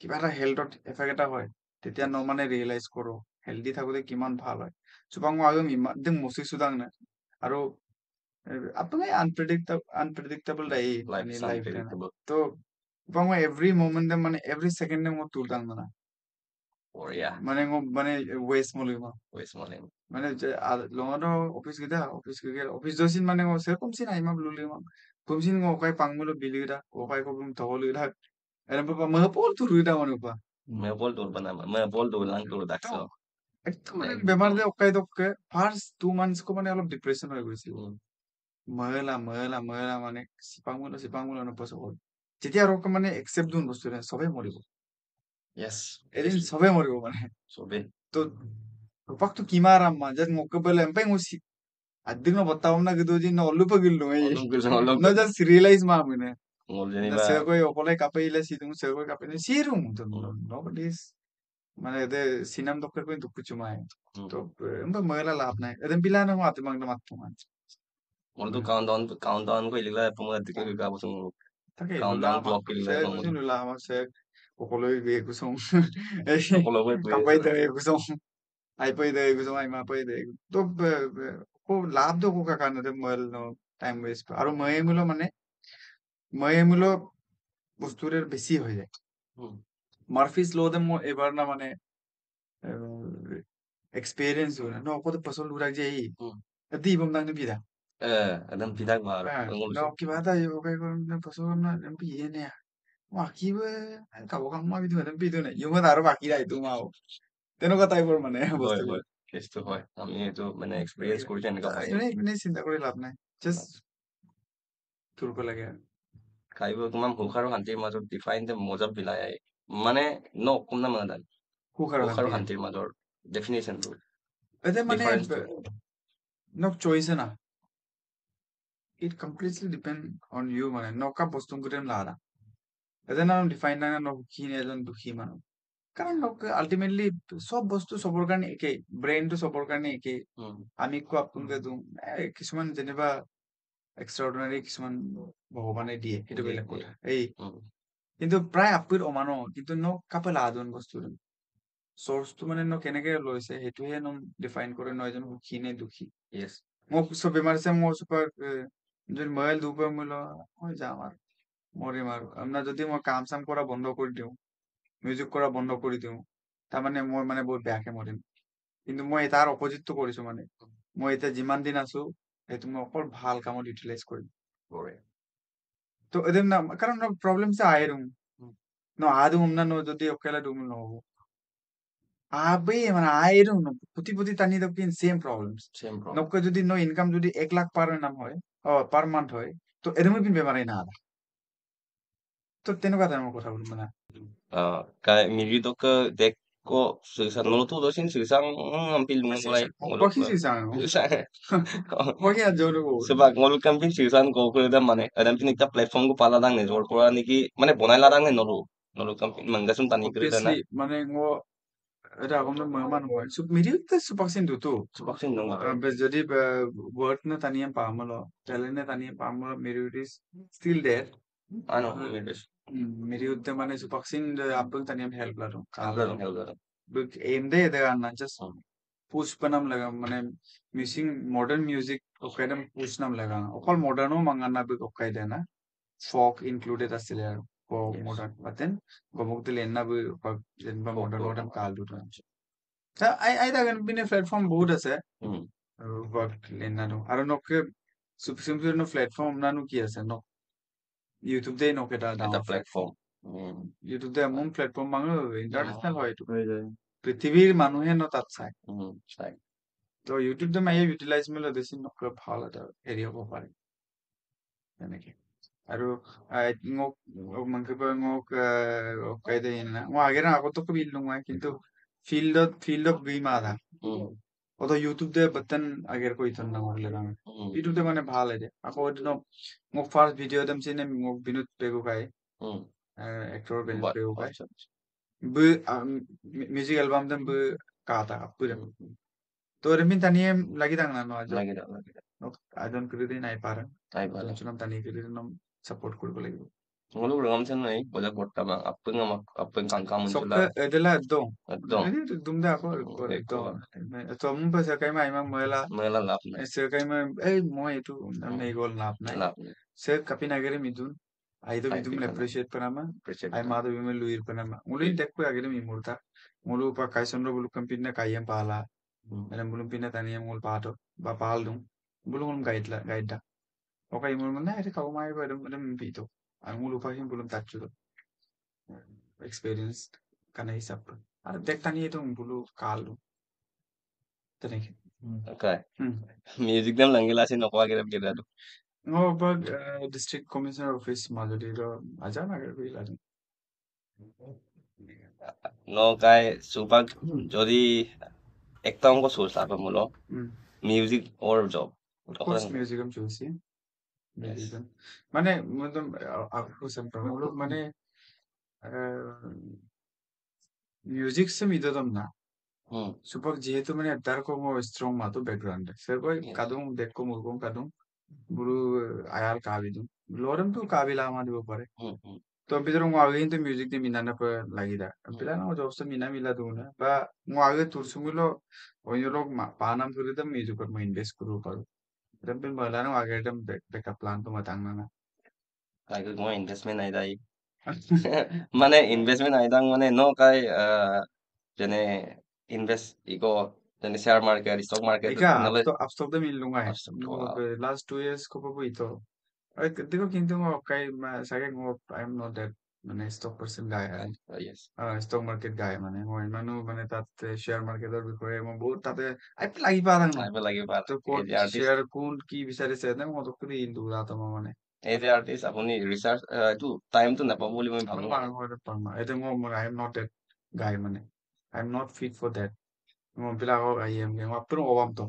কিবা এটা হেলথত এফেক্ট এটা হয় তেতিয়া ন মানে ৰিয়েলাইজ কৰো হেলদি থাকোতে কিমান ভাল হয় চুপাং আগম ইমান মচি সুদাং না আৰু আপুনি আনপ্ৰেডিক্টেবল দাই মানে লাইফ তো চুপাং এভৰি মোমেন্ট মানে এভৰি সেকেন্ডে মই তুলতাং না মানে মানে ওয়েস্ট মলিমা মানে লঙাটো অফিস দসিন মানে সে কমসিন আইমা লুলিমা কমসিন ওকাই পাংমলো বিলিগা ওকাই কবুম তহলিগা এরপর মহপল তুলুইটা মানে পা Mepol tur pa naman. Mepol tur lang tur dakso. একদম মানে বেমাৰ যে অকাই দকে ফাৰ্ষ্ট 2 মান্থস কো মানে অলপ ডিপ্ৰেছন হৈ গৈছিল মহিলা মানে সিপাংমুলো নপছ হ'ল যেতিয়া আৰু মানে একসেপ্ট দুন বস্তু সবে মৰিব এদিন সবে মৰিব মানে তো ৰূপাকটো কিমাৰ আম্মা যে মুকবলে এম্পাই মুছি Adik no bataw na gitu ji no lu pagil no ay. Olong gusto olong No just realize mamine. ngol Na jeniba sir ko yung opolay kapay ila sidung sir ko kapay na sirum to nobody's মানে de sinam dokter ko dukku chumay. To umba magala lap na. Edem pila na mo ate mang namat tuman. ngol tu countdown ko iligla pumag dikil ka busung Take countdown lula ma clock iligla se pumag kusin lula ma se opoloy be kusong. okolo ko Kapay de kusong. Ay pwede de kusong ay ma pwede. To ko lab do ko kakana de mal no time waste. Aro mayemulo মানে mayemulo বস্তুরের বেশি হয়ে যায় Murphy's লো দে মো এবার না মানে experience ho na no ko to pasol urak je hi adi bom dang ni bida adam pidak mar ngol no ki bada yo kai ko na pasol na bi ye ne wa ki be ka bo kam ma bi tu na bi tu ne yo ma daro baki rai tu ma o teno ka tai por mane হয় bostu হয় কেসটো হয় আমি এটো মানে experience কৰিছো এনেকা পাইছো এনে চিন্তা কৰি লাভ নাই জাস্ট তুৰব লাগে খাইব কিমান সুখ আৰু শান্তিৰ মাজত ডিফাইন যে মজা বিলাই আহে মানে ন কম না মানে সুখ সুখ আৰু শান্তিৰ মাজৰ ডেফিনেশ্যনটো এতে মানে ডিফাৰেন্সটো no choice na it completely depend on you মানে no ka bostu gutem lara এজন ডিফাইন না no কি এজন দুখী মানুহ কাৰণ আল্টিমেটলি চব বস্তু চবৰ কাৰণে একেই ব্ৰেইনটো চবৰ কাৰণে একেই আমি কোৱা আপোনালোকে কিছুমান যেনিবা এক্সট্ৰাঅৰ্ডিনাৰী কিছুমান ভগৱানে দিয়ে সেইটো বেলেগ কথা এই কিন্তু প্ৰায় আপুৰ অমানো কিন্তু ন কাপেল আদন বস্তু চৰ্চটো মানে ন কেনেকে লৈছে সেইটোহে ন ডিফাইন কৰে ন এজন সুখী নে দুখী য়েছ মোক চব বেমাৰ আছে মোৰ চুপাৰ যদি মবাইল দুপৰ মূল্য হৈ যাম আৰু মৰিম আৰু আপোনাৰ যদি মই কাম চাম কৰা বন্ধ কৰি দিওঁ মিউজিক কৰা বন্ধ কৰি দিওঁ তাৰমানে মই মানে বহুত বেয়াকে মৰিম কিন্তু মই তাৰ অপজিটটো কৰিছো মানে মই এতিয়া যিমান দিন আছো সেইটো মই অকল ভাল কামত ইউটিলাইজ কৰিম তো এদিন না কারণ প্রবলেম সে আয়েরুম no adu umna no যদি okela dum no abe মানে আয়েরুম no পুতি পুতি টানি তো কিন সেম প্রবলেমস নককে যদি no ইনকাম যদি 1 লাখ পার নাম হয় ও পার মান্থ হয় তো এরমে পিন বেমারে না আদা তো তেনকা তেনকা কথা বলবো না kay miridok ka dek ko susan nuto do sin susang ampil mo mulai Kwa kisi sang kwa kya jono ko sebab ngolu camping susan ko ko da mane adam pin ikta platform ko pala dang ne jor pora niki mane bonai la dang ne nolu nolu camping manggasum tani kre da na obviously মানে ngo এটা আগমনে মহমান হয় সব মিরিতে সুপাকসিন দুটো subaxin dong যদি word না তানিয়ে পামলো talent না তানিয়ে পামলো মিরিউটিস steel there ano miris মিরিউতে মানে সুপাকসিন আপন তানিয়ে হেল্প লারো helga এমদে এদে না জাস্ট পুশ পনাম লাগা মানে মিউজিক মডার্ন মিউজিক ওকেদম পুশ নাম লাগা অকল মডার্নও মাঙ্গানা বি ওকাই দেনা ফক ইনক্লুডেড আছিল আর মডার্ন বাতেন গমক দিলে এন্না বি যেনবা মডার্ন মডার্ন কাল দুটো আই দাগন বিনে প্ল্যাটফর্ম বহুত আছে ওয়ার্ক লেনানো আর নকে সুপসিমপ্লি নো প্ল্যাটফর্ম নানু কি আছে ন ইউটিউব দে নকেটা ডাউন প্ল্যাটফর্ম ইউটিউব দে এমন প্ল্যাটফর্ম মাঙ্গ ইন্টারন্যাশনাল হয় তো পৃথিবীর মানুহে ন তাত চাই তো ইউটিউব দে মাইয়ে ইউটিলাইজ মিলে বেছি নকৰে ভাল এটা হেৰি হ'ব পাৰে তেনেকে আৰু মোক মোক কৈ দিয়ে না মই আগেৰে আগতো বিল নহয় কিন্তু ফিল্ডত গৈ মাৰা অত ইউটিউব দে বতন আগেৰ কৈ থন না হ'লে না ইউটিউব দে মানে ভাল এদে আকৌ এদিন মোক ফাৰ্ষ্ট ভিডিঅ' দম চিনে মোক বিনোদ পেগুকাই এক্টৰ বিনোদ পেগুকাই বু মিউজিক এলবাম দম বু কাটা পুরো তো রেমিন তানিয়ে লাগি দাং না নো আজ আজন করে দিন আই পারা চুনাম তানিয়ে করে দিন সাপোর্ট করব লাগিব ngolu ram chen nai bola porta ma apeng kangkang muncul sok edela dong dong dum da ko to to mun pa sa kai mai ma mela mela lap na se kai ma ei mo itu nei gol nap nai se kapi nagere midun ai do midun appreciate panama ai ma do bimel luir panama mulin dekko agere mi murta mulu pa kai sonro bulu kampin na kayem pala Alam belum pindah tani mul pato ba pal dum belum guide da okay mul mana ada kau mai ba dum pito ang mulu pa him belum touch do experience kana hisap ar dek tani itu bulu kal dum tani okay music dam langila sin nokwa kira do no ba district commissioner office majodi ro aja na gar bila no kai supak jodi ekta অঙ্ক source আছে মূল music or job Of course museum చూసి museum মানে मतलब आपको समझ हम लोग माने म्यूजिक से मिदोदम ना सुपर जेहेतु मैंने अड्डार को मो स्ट्रॉन्ग मातो बैकग्राउंड है सर कोई कादूं देख को मुर्गों कादूं बुरु आयाल काबिदूं लोरम तो काबिला हमारे ऊपर है तो अभी तो आगे तो म्यूजिक दे मिनाना पर लगी था अभी ना जो उससे मिना मिला दूँ ना बा आगे तुरसुंगलो और ये लोग पानम करी तो म्यूजिक पर मैं इन्वेस्ट करूँ पर जब भी मला ना आगे एकदम बैकअप प्लान तो मतंग ना Lagi mo investment ay day. Mane investment ay dang mane no kay jene invest iko jene share market, stock market इका knowledge अब तो दम इन लूँगा है of stock वो लास्ट 2 years को पपुई तो देखो किंतु वो कई मैं साके वो आई एम नॉट दैट मैंने स्टॉक पर्सन गाय है yes. स्टॉक मार्केट गाय माने वो इमानु मैंने तात शेयर मार्केट और भी कोई वो बहुत ताते आई पे लगी पारंग नो Ay ba lagi para तो AJ कोट artist शेयर कौन की विचारे से ना वो तो खुद ही इंदु रहा था माने AJ artist apuni research itu time to napabo boli moi আমি bhango. পারবো পারবো এটা মো আই এম নট দ্যাট গায় মানে I am not fit for that মো বিলাগো আই এম গে মাত্র অবাম তো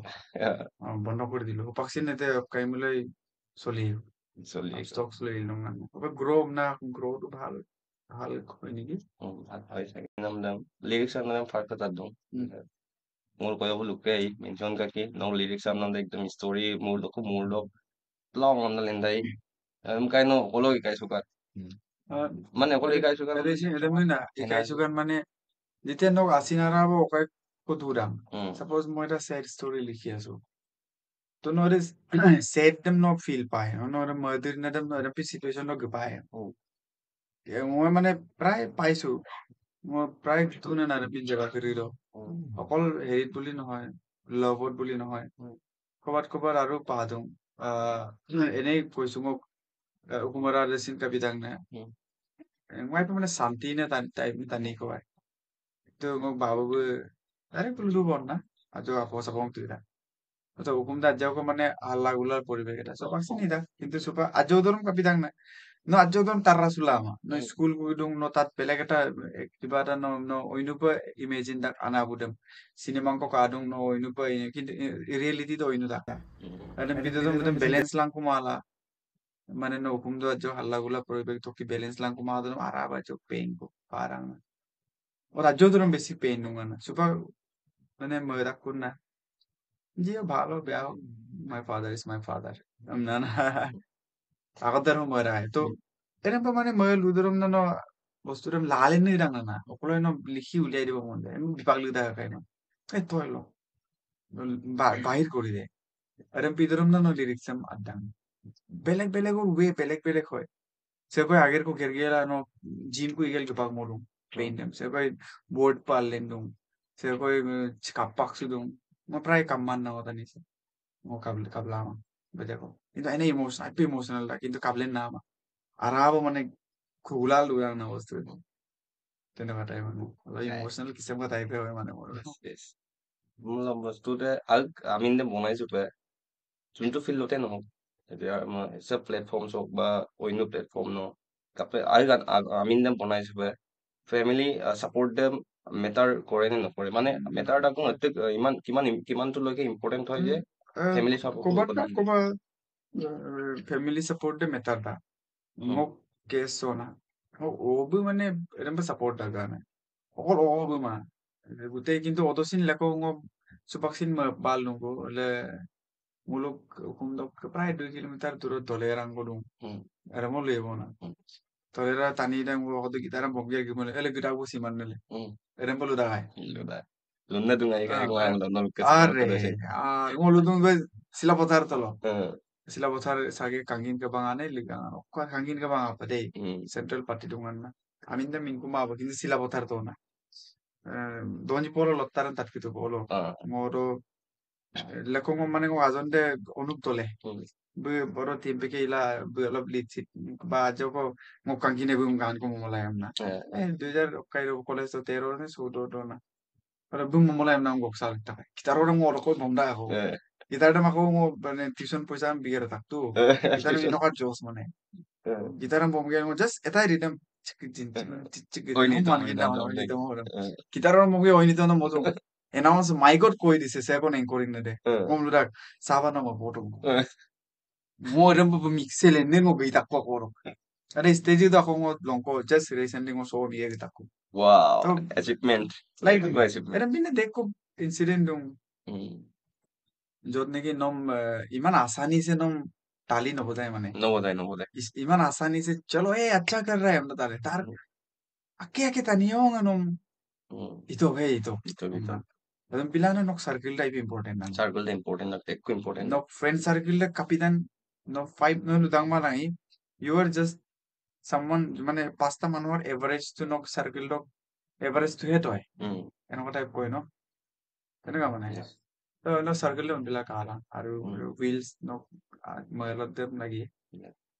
বন্ধ করে দিল পাকসিন এতে কাইমুলাই চলি So ligo. স্টক চলি দিল মানে ওকে গ্রো না গ্রো তো ভাল ভাল হয় নেকি At ay sa nam lyrics ang nam farta tadong. Mur ko yo lukke ay mention ka ki no lyrics ang nam ekdom story mur do long on nalenday. Kay no kolo kay sukat. Mane kolo kay sukat. এটা এটা মানে না ইকাইছুগান মানে যেতিয়া নক আসিনারা ওকাই কদুরাম suppose মই এটা sad story লিখি আছো তো নরে স্যাড দেম ন ফিল পায় নরে মদুর না দেম নরে পি সিচুয়েশন ন গপায় মই মানে প্ৰায় পাইছো মই প্ৰায় ধুনে না পিন জায়গা ফেৰিলো অকল হেৰিত বুলি নহয় লভত বুলি নহয় ক'বাত আৰু পাহাদুং এনেই কৈছো মোক কুমাৰা লেচিন কাবিতাং না মই মানে শান্তি নে তানি কয় তো মোক বাবুবো আরে কুলু বন না আজ আপো সাপং তুইরা তো হুকুম দা আজকে মানে হাল্লা গুলার পরিবেশ এটা সব আসি নিদা কিন্তু সুপা আজও ধরুন কাপিতাং না no ajo don tarra sulama no school gudung no tat pelagata kibata no oinupa imagine dak ana budem cinema ko kadung no oinupa কিন্তু reality to oinu da adam bidodom budem balance lang kumala মানে no hukum do ajo halla gula poribe to ki balance lang kumala do araba jo pain ko parang or ajo dorom basic pain nunga na supa মানে ময়রা kunna Jio ভালো বেয়া my father is my father না না আগদের ময়রা তো এরকম মানে মই লুদরম না বস্তুরম লালেন নিরাং না অকলে ন লিখি উলিয়াই দিব মন যায় আমি বিপাক লিখা খাই না এই তো হলো বাহির করে দে এরকম পিদরম না লিরিক্সাম আদাং বেলেগ ওর ওয়ে বেলেগ হয় সে কই আগের কো গের গেলা ন জিম কো ইগেল বিপাক মরুম পেইন্ডম সে কই বোর্ড পারলেন দুম সে কই কাপাক সুদুম mo প্রায় কাম্মান না হতা নিছে mo kabla ama বেজাকো কিন্তু এনে ইমোশনাল আইপি ইমোশনাল কিন্তু কাবলেন না ama arabo মানে খুগুলাল উড়াং না বস্তু তেনেকুৱা টাইপ মানে অলপ ইমোচনেল কিছুমান টাইপে হয় মানে মোৰ Yes. Mula বস্তুতে আৰু আমি যে বনাইছো তে যোনটো ফিল্ডতে নহওক এতিয়া আমাৰ প্লেটফৰ্ম হওক বা অন্য প্লেটফৰ্ম নহওক তাতে আৰু আমি যে বনাইছো তে ফেমিলি ছাপৰ্ট দে মেটাৰ কৰে নে নকৰে মানে মেটাৰ তাকো ইমান কিমানটোলৈকে ইম্পৰ্টেণ্ট হয় যে ফেমিলি ক'বাত না ছাপৰ্ট ক'বাত ফেমিলি সাপোর্ট দে মেটার দা মোক কেছ না ওবো মানে এরম সাপোর্ট দাগা না অকল ওবো মা গোটেই কিন্তু অদসিন লেকো সুপাকসিন বাল নুগো le muluk kumdok প্ৰায় 2 কিলোমিটাৰ দূৰত দলেৰাং গলুং এৰমো লেব না তলেৰা টানি দাং হদে গিটারাম বঙ্গে গিমলে এলে গিটার বসি মানলে এরম বলু দাগাই Luna dung ay kaya kung ang lolo kasi আরে আর মলু তুমি sila potar tolo sila potar sage kangin ka bangane ligang ko kangin ka banga pa dei central party dungan na amin da min kuma ba kinsi sila potar to na doni polo lottaran tat kito polo moro lekong মানে আজনতে অনুপ তলে বড় team থেকে ইলা অলপ লিটsit বা জকো মকাঙ্কিনে broom গান কো মলায়াম না 2013 ne 14 na para bum molaim na ngok sal ta kitar orang mo ko bomda ako gitar da mako mo bane tuition poisa am bigera tak tu gitar ni no ka jos mane gitar am bomga mo just eta rhythm chik jin chik no man gina no gitar mo mo ge oini to no mo announce মাইকত কৈ দিছে সে এখন anchoring নেদে মই বোলো তাক চাবা না মই photo mo ram bu mixel nen mo gita ko ko ada stage da ko mo lonko just recently mo so ni gita ko wow to achievement like good achievement era bine dekho incident dong jod neki nom iman आसानी से nom ताली न बजाए माने no boday इमान आसानी से चलो ए अच्छा कर रहा है हम ताले तार आके आके तानियो nom ito Adam pilana nok circle type important nang. circle the important not ekku important Nok friend circle le kapitan no five no ludang malai. You are just someone মানে পাঁচটা মানুহৰ এভাৰেজ টো nok circle টো average টোহে তই এনেকুৱা type কয় ন তেনেকুৱা মানে তো ন circle বিলাক কালা আৰু wheels nok ময়লত দেম লাগি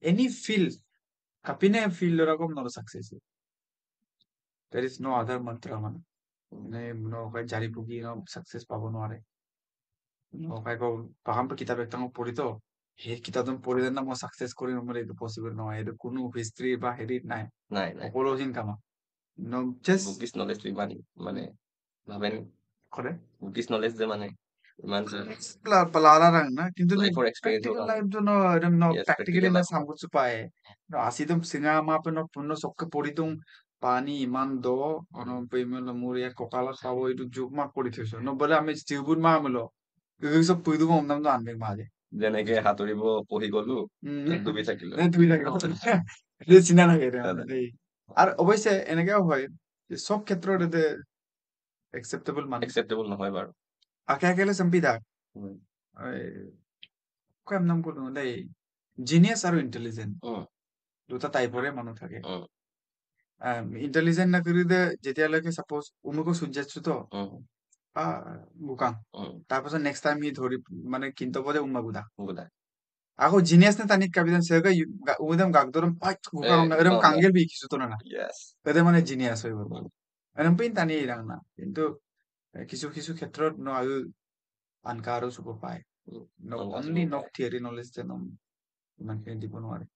any field kapine field ৰকম নর success there is no other mantra মানে মানে no কয় জারি ফুকি no success পাব নোৱাৰে no কয় পাহাম কিতাপ একটা পঢ়ি তো সেই কিতাপখন পঢ়িলে না মই সাকসেস কৰিম মানে এইটো পসিবল নহয় এইটো কোনো হিষ্ট্ৰী বা হেৰিত নাই নাই সকলোখিনি কামা no just বুকিশ নলেজ ইমান মানে ভাবেন কৰে বুকিশ নলেজ যে মানে ইমান larang na কিন্তু life for experience practical hoga life to no adam no yes practically practical na life samgut supai no asidum singa ma pe no punno sokke poritung pani iman do ono pe me no muria kokala sabo itu juk ma pori thaiso no bole ami stubun ma amlo এই সব পুইদু কম নাম তো আনবে মাঝে যেনেকে সাঁতুৰিব পঢ়ি গলো ডুবি থাকিলো দুই লাগে চিনা থাকে আৰ অবশ্যই এনেকেও হয় যে সব ক্ষেত্ৰত এতে একসেপ্টেবল মানে একসেপ্টেবল নহয় বাৰু আকে আকেলে সম্পিদা কয় নাম কলো দেই জিনিয়াস আৰু ইন্টেলিজেন্ট দুটা টাইপৰে মানুহ থাকে ইন্টেলিজেন্ট নকৰিলে যেতিয়ালৈকে সাপোজ উমুকো সুজাইছো তো বুকাং তাৰপাছত নেক্সট টাইম সি ধৰি মানে কিন্তব যে উম্মাগুদা আকৌ জিনিয়াস নে তানিক কাবিদান সেগা উদম গাগদরম পাইট বুকাং এরম কাঙ্গেল বি কিছু তো না এতে মানে জিনিয়াস হৈ গ'ল এরম পিন টানি ইরাং না কিন্তু কিছু কিছু ক্ষেত্ৰত ন আৰু আনকাৰো চুপ পায় অনলি নক থিয়ৰি নলেজ যেন ইমানখিনি দিব নোৱাৰে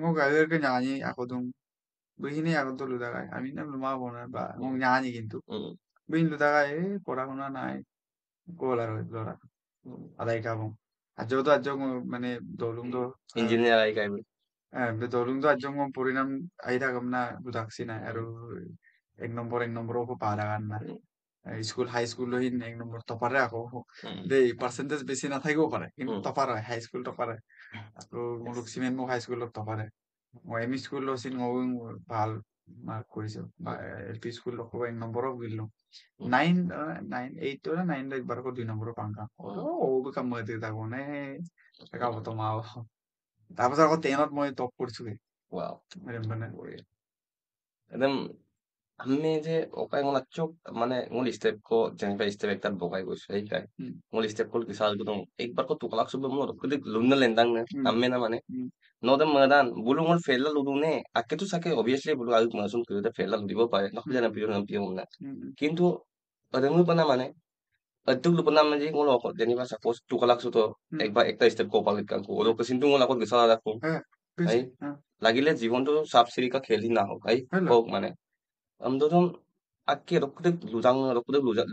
মোক আগেরকে জানি আকৌ তুম বুঝিনি এখন তো লুদাগায় আমি না লুমা বনা বা মোক জানি কিন্তু বুঝিন লুদাগায় পড়াশোনা নাই কল আর লড়া আদায় কাবো আজও তো মানে দলুং도 ইঞ্জিনিয়াৰ আই গাইব দলুং도 আজও পৰিণাম আই থাকম না বুদাকছি না আৰু এক নম্বৰ পাৰাগান না স্কুল হাই স্কুল লৈ এক নম্বৰ টপাৰে আকৌ দেই পাৰ্চেন্টেজ বেছি নাথাকিব পাৰে কিন্তু টপাৰ হয় হাই স্কুল টপাৰ হয় আৰু মুলুক চিমেণ্ট মোক হাই স্কুলত টপাৰে মই এম ই স্কুল লৈছিল ভাল মাৰ্ক কৰিছো এল পি স্কুল লখব এক নম্বরও গিলো 8 9 একবার কো 2 নম্বর পাঙ্কা ও বেকা মতে থাকো নে একা তো মাও তারপর আকৌ 10ত মই টপ কৰিছো wow মানে একদম আমি যে ওকাই ngol achok মানে ngol step ko jengba step ekta bokai go sai kai ngol step kol kisal gudong ekbar ko tukalak sub mo kudik lunna lendang na amme na mane no da madan bulu ngol fella ludung ne akke tu sake obviously bulu aguk masun kuda fella ludibo pare nok jana piyo nam piyo na কিন্তু ademu pana মানে aduk lu pana manje ngol ko jeniba suppose tukalak su to ekbar ekta step ko palit kan ko odo kesin tu ngol akot gisala rakho ai লাগিলে জীৱনটো সাপ সিৰিকা খেলি না হোক আই হোক মানে আমদম আkke rokkude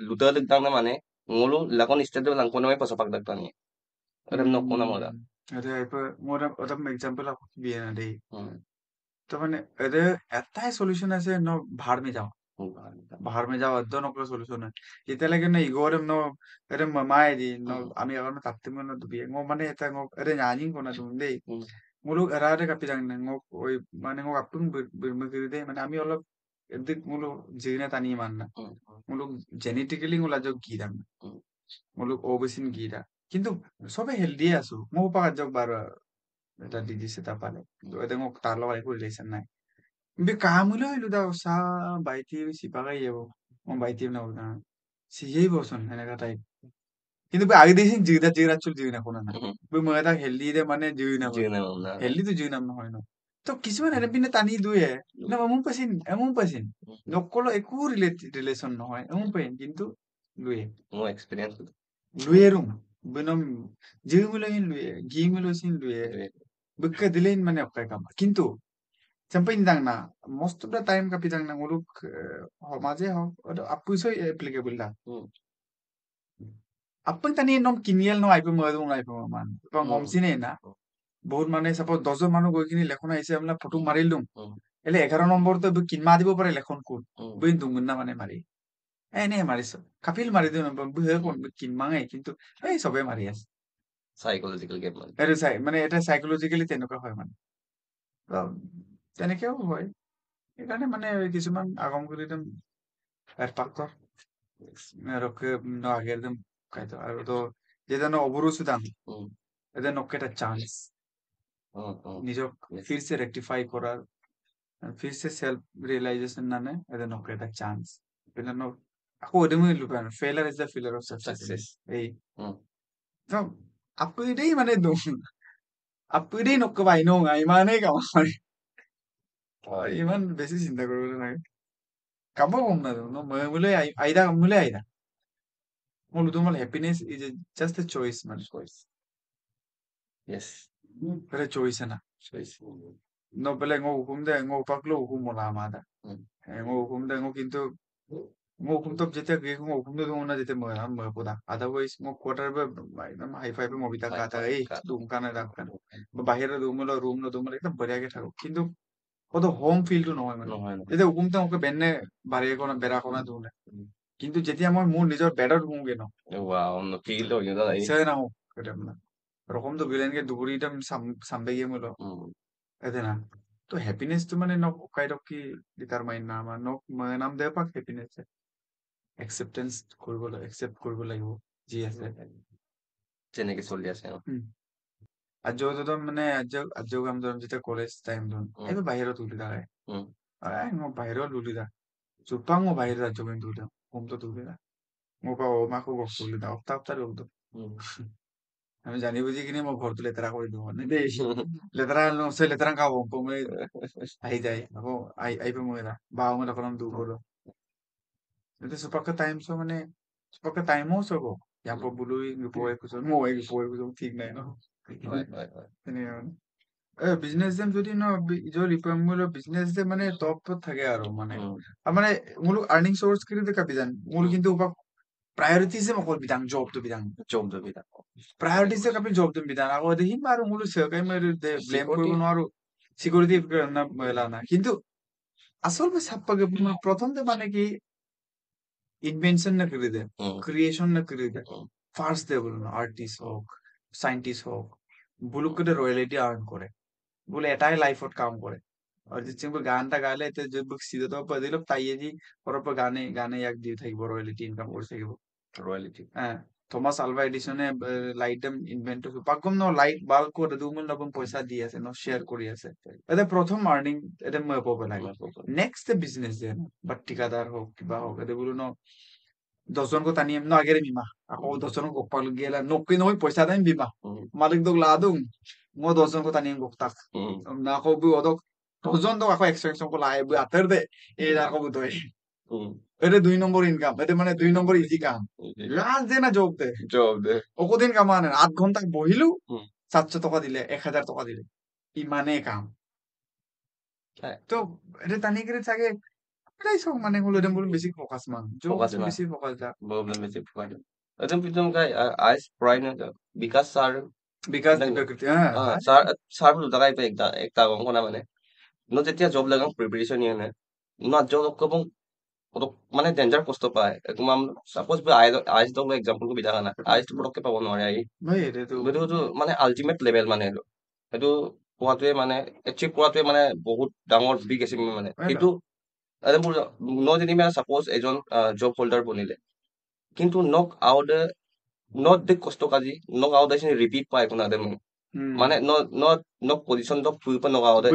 luda dang na mane ngolu lakon step lang kono may pasapak dagtani adam no kona moda আরে মোরা ওটা এক্সাম্পল আপনি দিয়ে না দেই তো মানে এদের এটাই সলিউশন আছে ন ভাড় মে যাও बाहर में जाओ अद्दो नकलो सॉल्यूशन है इते लगे न इगोरम नो अरे ममाय दी नो आमी अगर न तात्ते मन दुबी ngो माने एता ngो अरे न्यानी को ना दुंदे मुलु एरारे कापिरां ngो ओय माने ngो कापुं बिरमगिरिदे माने आमी অলপ এদিক মুলু জিনে তানি মান না মুলু জেনেটিক্যালি nguলা জগ গিরাম মুলু ওবেসিন গিরা কিন্তু সবে হেলদি আছো মো পাকা জগ বার এটা ডিজিজ এটা পালে তো এতে ngো তার লগা একো রিলেশন নাই Bi kamulo ilu daw sa baiti si bagay yo mon baiti na una si yei boson henaka type কিন্তু আগে দেখেন জিরা চুল জিনা কোনো না বই ময়দা হেলদি দে মানে জিনা হেলদি তো জিনা নহয় ন তো কিছুমান এনে পিনে টানি দুয়ে না এমন পাইছিন নকলো একো রিলেশন নহয় এমন পাইন কিন্তু লুয়ে no experience লুয়ে রুম বনম জিগুলো হিন লুয়ে গিগুলো সিন লুয়ে বুকা দিলেন মানে অকাই কাম কিন্তু sampai indang na most of the time kapitang nang uluk maje ho ada apu so applicable da apa tani nom kiniel no aipe modung aipe man pa ngom sine na বহুত মানে suppose 10জন মানুহ গৈ কিনি লেখন আহিছে আমরা photo মারিল দুম এলে 11 নম্বর তো কিনমা দিব পারে লেখন কোন বই দুমুন না মানে মারি এনে মারিছ কাপিল মারি দিও বহে কোন কিনমা ngay কিন্তু এই সবে মারি আছে সাইকোলজিক্যাল গেম মানে এটা মানে এটা সাইকোলজিক্যালি তেনেকুৱা হয় মানে তো তেনেকেও হয় সেইকাৰণে মানে কিছুমান আগম কৰি একদম পাক্কৰ রক্ষে আগে একদম খাইতো আর তো যেটা না অবরু সুদাম এদের নকে একটা চান্স নিজক ফিরসে রেকটিফাই করার फिर से सेल्फ रियलाइजेशन नाने एदे नो क्रेट चांस बिना no ako ode mo lupan failure is the failure of success ei so apidei mane do apidei nokko bai no ngai mane ka mane iman besi চিন্তা করব না কাবো কম না no mule aida mule aida mulu to mal happiness is just a choice man choice yes pero choice na choice no pele ngo hukum de ngo paklo hukum mola mada ngo hukum de ngo kintu ngo hukum top jete ge ngo hukum de ngo na jete mo na mo poda otherwise ngo quarter be एकदम hi fi पे मोबिता खाता ए तुम काने রাখবেন বাহিরে room হলো room না তোমরা একদম বড়িয়াকে থাকো কিন্তু কত হোম ফিল টু নহয় মানে যদি হুকুম তো ওকে বেনে বাড়িয়ে কোনো বেড়া কোনো দুনে কিন্তু যেতিয়া মই মোৰ নিজৰ বেডত হুমগে ন wow no feel to yun dai সে না হোক এটা না রকম তো বিলেনকে দুগুরিটা সামবে গিয়ে মলো এতে না তো হ্যাপিনেস তো মানে নক কাইন্ড অফ কি ডিটারমাইন না আমার নক মানে নাম দেব পাক হ্যাপিনেস একসেপ্টেন্স কৰিব একসেপ্ট কৰিব লাগিব যি আছে যেনেকে চলি আছে আজও তো মানে আজও কাম ধরুন যেটা কলেজ টাইম ধরুন এবার বাহিৰত উঠি থাকে মই বাহিৰত উঠি থাক চুপাং মই বাহিৰত আজও কিন্তু উঠি হোমটো উঠি থাক মোৰ পৰা মাকো বস্তু উঠি থাক সপ্তাহ ৰখতো আমি জানি বুজি কিনে মই ঘৰটো লেতেৰা কৰি দিওঁ মানে দেই লেতেৰা নছে লেতেৰা খাব মই আহি যায় আকৌ আহিব মই বা মই অকণমান দূৰ কৰোঁ Itu sepakat time so মানে sepakat time mo so ko. Yang po bului giveaway ko so mo ay giveaway ko so ঠিক নাই no. তেনেকে মানে বিজনেস যেন যদি ন যদি মূল বিজনেস যে মানে টপ থাকে আৰু মানে মানে মূল আর্নিং সোর্স কিন্তু কাপি জান মূল কিন্তু উপা প্রায়োরিটিজ যে মকল বিদাং জব তো বিদাং প্রায়োরিটিজ যে কাপি জব তো বিদাং আকৌ দেখি আৰু মূল সৰকাই মই ব্লেম কৰিব নোৱাৰো সিকিউরিটি না মেলা না কিন্তু আসল মে সাপ্পাকে প্রথমতে মানে কি ইনভেনশন না করে দেয় ক্রিয়েশন না করে দেয় ফার্স্ট দেয় বলুন আর্টিস্ট হোক সাইন্টিস্ট হোক বুলুক করে রয়্যালিটি আর্ন করে বলে এটাই লাইফত কাম করে অরিজিৎ সিং গানটা গালে এতে যে সিধে তো দিল তাইয়ে যি ওর গানে গানে ইয়াক দি থাকিব রয়্যালিটি ইনকাম কৰি থাকিব রয়্যালিটি হ্যাঁ থমাস আলভা এডিসনে লাইট ইনভেন্ট পাকম ন লাইট বাল্ব করে দুমুল নবম পয়সা দি আছে ন শেয়ার কৰি আছে এতে প্রথম আর্নিং এতে মই পাব লাগে নেক্সট বিজনেস যে বাট ঠিকাদার হোক কিবা হোক এতে বলো ন 10 জনকে টানিম ন আগেরে বিমা আকৌ 10 জনক গপাল গেলা নকই নহয় পয়সা দাম বিমা মালিক দক লাদুং মই 10 জনকে টানিম গকতাক না আকৌ বু অদক 10জন তো আকৌ এক্সট্রাকশন কো লাই বু আতের দে এই আকৌ বুতই এটা 2 নম্বর ইনকাম এটা মানে 2 নম্বর ইজি কাম লাস্ট দে না জব দে ওকদিন কামানে 8 ঘন্টা বহিলু 700 টাকা দিলে 1000 টাকা দিলে ইমানে কাম তো এটা টানি করে থাকে এটাই সব মানে হলো এটা বলুন বেশি ফোকাস মান জব বেশি ফোকাস দা problem বেশি ফোকাস একদম পিতম গাই আইস প্রাইন বিকাশ স্যার বিকৃতি হ্যাঁ স্যার স্যার বলু দাগাই পে একটা গম না মানে ন যেতিয়া জব লাগাম প্রিপারেশন ইয়ে না ন জব কবং মানে ডেঞ্জাৰ কষ্ট পায় একদম সাপোজ আইজ দক এক্সাম্পল কো বিধাকা না আইজ তো পটককে পাব নোৱাৰে আই এইটো মানে আল্টিমেট লেভেল মানে এইটো পোৱাটোৱে মানে এচিভ কৰাটোৱে মানে বহুত ডাঙৰ বিগ এচিভমেন্ট মানে কিন্তু ন যেনিবা সাপোজ এজন জব হোল্ডার বনিলে কিন্তু নক আউটে নট দে কষ্ট কাজি নক আউটে রিপিট পায় কোনা দে মানে নক পজিশন তো ফুল পে নক আউটে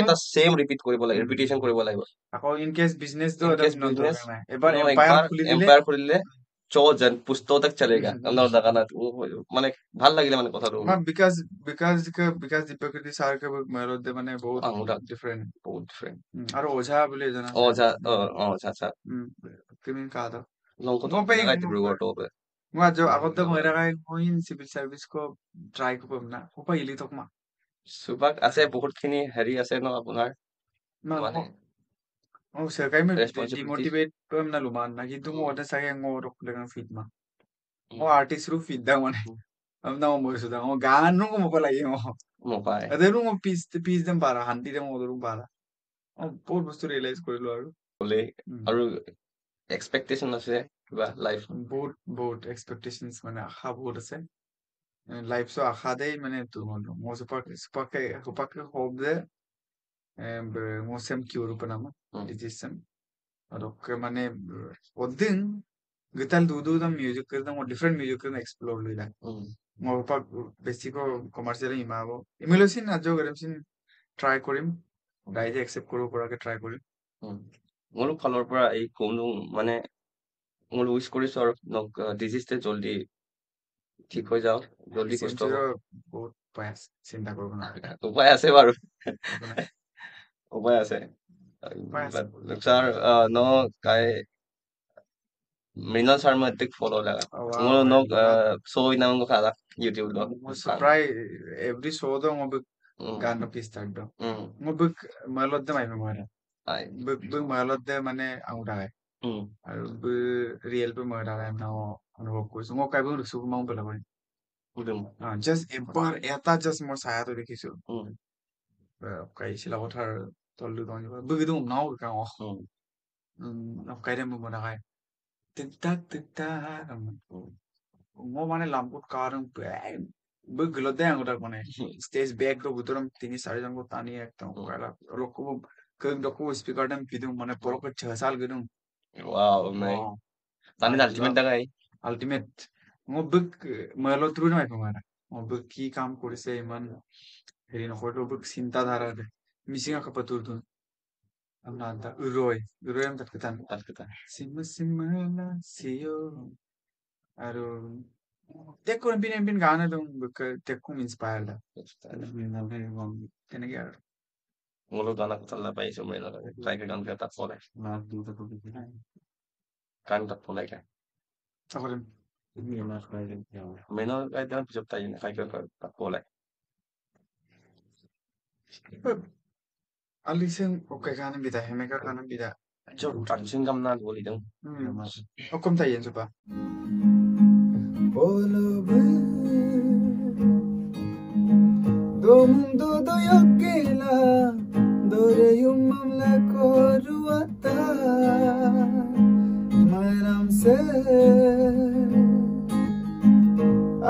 এটা সেম রিপিট কৰিব লাগে ৰিপিটেশন কৰিব লাগিব আকৌ ইন কেস বিজনেস তো বিজনেস এবাৰ এম্পায়াৰ খুলি দিলে চৌজন পুস্তক তক চলেগা আমরা দেখা না মানে ভাল লাগিলে মানে কথাটো বিকাশ দীপকৃতি স্যার কে মেরদে মানে বহুত ডিফারেন্ট আৰু ওঝা বুলি জানা ওঝা স্যার কিমিন কা দা লংকো তো গাইতে রিগোর্ট হবে মই jo আগত তো মই রাখাই মই সিভিল সার্ভিস কো ট্রাই করব না ওপা ইলি তক মা সুবাক আছে বহুত খিনি হেৰি আছে ন আপোনাৰ মানে Saya may responsibilities. demotivate pa na luman na gitu mo ada saya ngorok lang feed ma. Artist ru feed daw man. Na mo sudah mo gaano ko mo pala yung mo. Mo pa eh. Ada ru mo piece dem para hanti dem mo ru para. বহুত বস্তু realise কৰিলো আৰু বলে আৰু expectation আছে কিবা life বহুত এক্সপেক্টেশনছ মানে আশা বহুত আছে লাইফ সো আশা দেই মানে তোৰ মই সুপাকে হোপ যে mo sem kiuru pa naman digestion adok মানে odin gital dudu da music da mo different music da explore lila mo pa basic ko commercial imabo imilosin ajo garamsin try korim daije accept koro porake try korim মোৰো ফালৰ পৰা এই কোনো মানে মই wish কৰিছো আৰু ডিজিজটো জলদি ঠিক হৈ যাওক জলদি সুস্থ হওক বহুত উপায় আছে চিন্তা কৰিব নালাগে উপায় আছে বাৰু উপায় আছে sir no kay Mrinal Sharma tik follow laga mo no so inang ko kada YouTube lo mo surprise every show do mo গানটা কি স্টার্ট দাও mo big malot de mai memora big malot de মানে আউটা হয় আৰু real pay মই দাঁড়াই না অনুভৱ কৰিছো মই কাইব দেখিছো মাও পেলা কৰি জাষ্ট এবাৰ এটা জাষ্ট মই ছায়াটো দেখিছো কাইছিলা কথাৰ তলটো দঞ্জিব বুগিটো নাও কাও কাইৰে মই বনাই টিকটাক টিকটাক মই মানে লাম্পুত কারণ গলতে আঙুটার মানে stage back ro butoram 3-4 ko tani ekdom kala rokko kung dokko speaker dam pidum মানে poroko 6 साल gidum wow mai tani ultimate mo big malo through na mai mo big ki কাম কৰিছে ইমান হেৰি নকৰিলো big চিন্তা ধাৰা দে মিছিঙা কাপাতুৰ তুন amnanta uroy am tatketan simma siyo আৰু দেখো এমপিন গান একদম দেখো ইন্সপায়াৰ্ড তেনেকে আৰু মোৰো গান কথা পাইছো মই ট্ৰাই গান তাত পলাই গান তাত পলাই খাই চাকৰিম মেনৰ গাইডৰ পিছত তাই খাই তাত পলাই alisin okay kanan bida hemeka kanan bida jo tansin kam na boli dong okom tayen supa Domundo doyokela doreyum mamla koruata maram se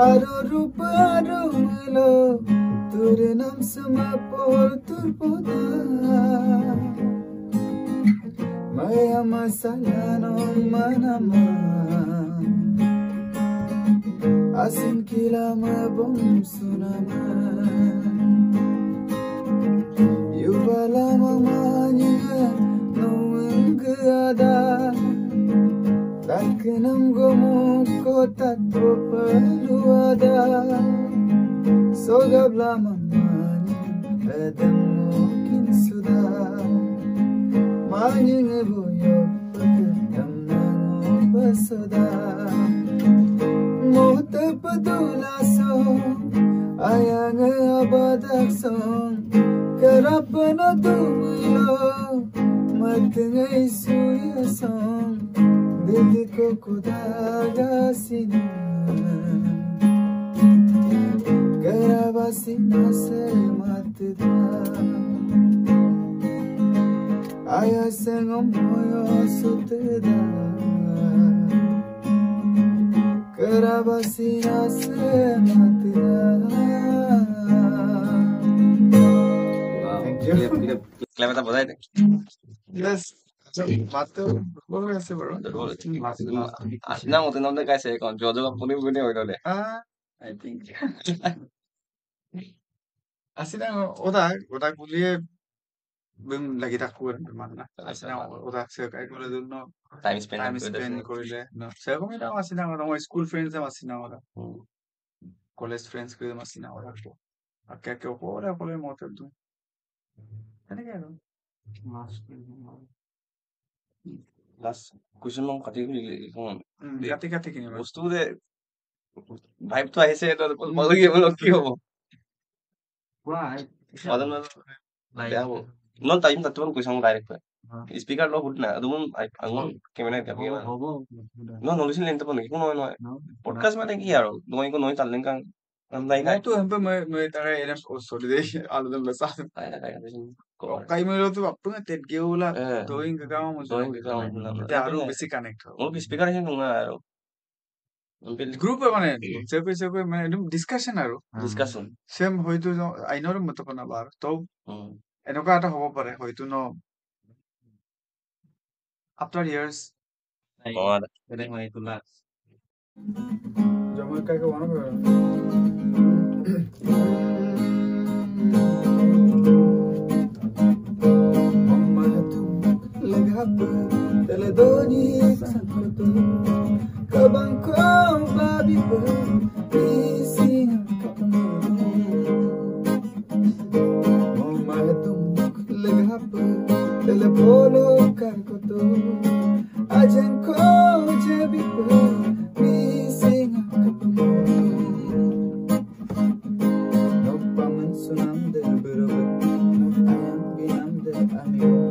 aro rup aro melo tore nam sama por turpoda maya masala no manama asin kilama bom sunama yubala mamanya noengada takenam gomu kota topaluada sogabla mamanya edemo kinsuda manyenge boyo pakamna basoda mote padula so ayang abadak song karapana dumilo matngai suya song didi ko kudaga sina karabasina se matda aya sengom moyo sutda karabasina se matda claim এটা বজাই দে yes মাতো বড় আছে বড় আসনা মতে নামতে গাইছে এখন যোগাযোগ আপুনি বুনি হৈ গলে I think asina oda kuliye bim lagi takku mana asina oda se kai kole dunno time time spend spend korile no se komi ta asina oda school friends am asina oda college friends kore asina oda akke ke kole motel tu এনেকে আৰু last question মই কাটি কাটি কিনিবা বস্তু যে ভাইবটো আহিছে কি হ'ব বেয়া হ'ব Non time tatlo ang kusang direct pa. Speaker lo hud na. Adumon ay angon kemena ka kaya. No no listen lento pon ko no podcast মানে কি আৰু নয় ko noy talen kang নাই নাই Mo tu hampe me tara eram sorry de aludam basa. Kai me lo tu appu na tet geula doing ka mo so. Te aru besi connect ho. mo speaker hin nunga আৰু Group মানে সেপে মানে একদম discussion আৰু discussion same হয়তো আইনৰ মত কোনা বাৰ তো এনেকুৱা এটা হ'ব পাৰে হয়তো ন after years Ini mah itulah. जमा काय का वाना Mama tu lagab teledoni sankoto kabangko babi po ising kapano Mama tu lagab telepolo karkoto ajanko jabi po ising kapano No paman sunam de berobat No ayam binam de amigo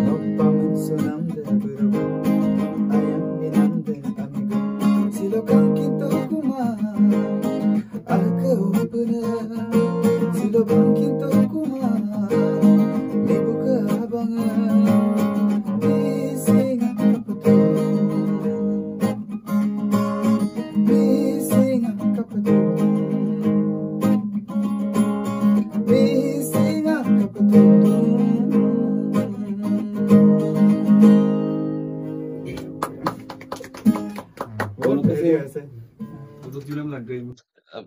No paman sunam de berobat Ayam binam de amigo Silokan kinto kuma Aka upana Silokan kinto kuma Mibuka abanga Bising kapato Bising kapato Bising kapato बहुत बढ़िया ऐसे तो film लग गई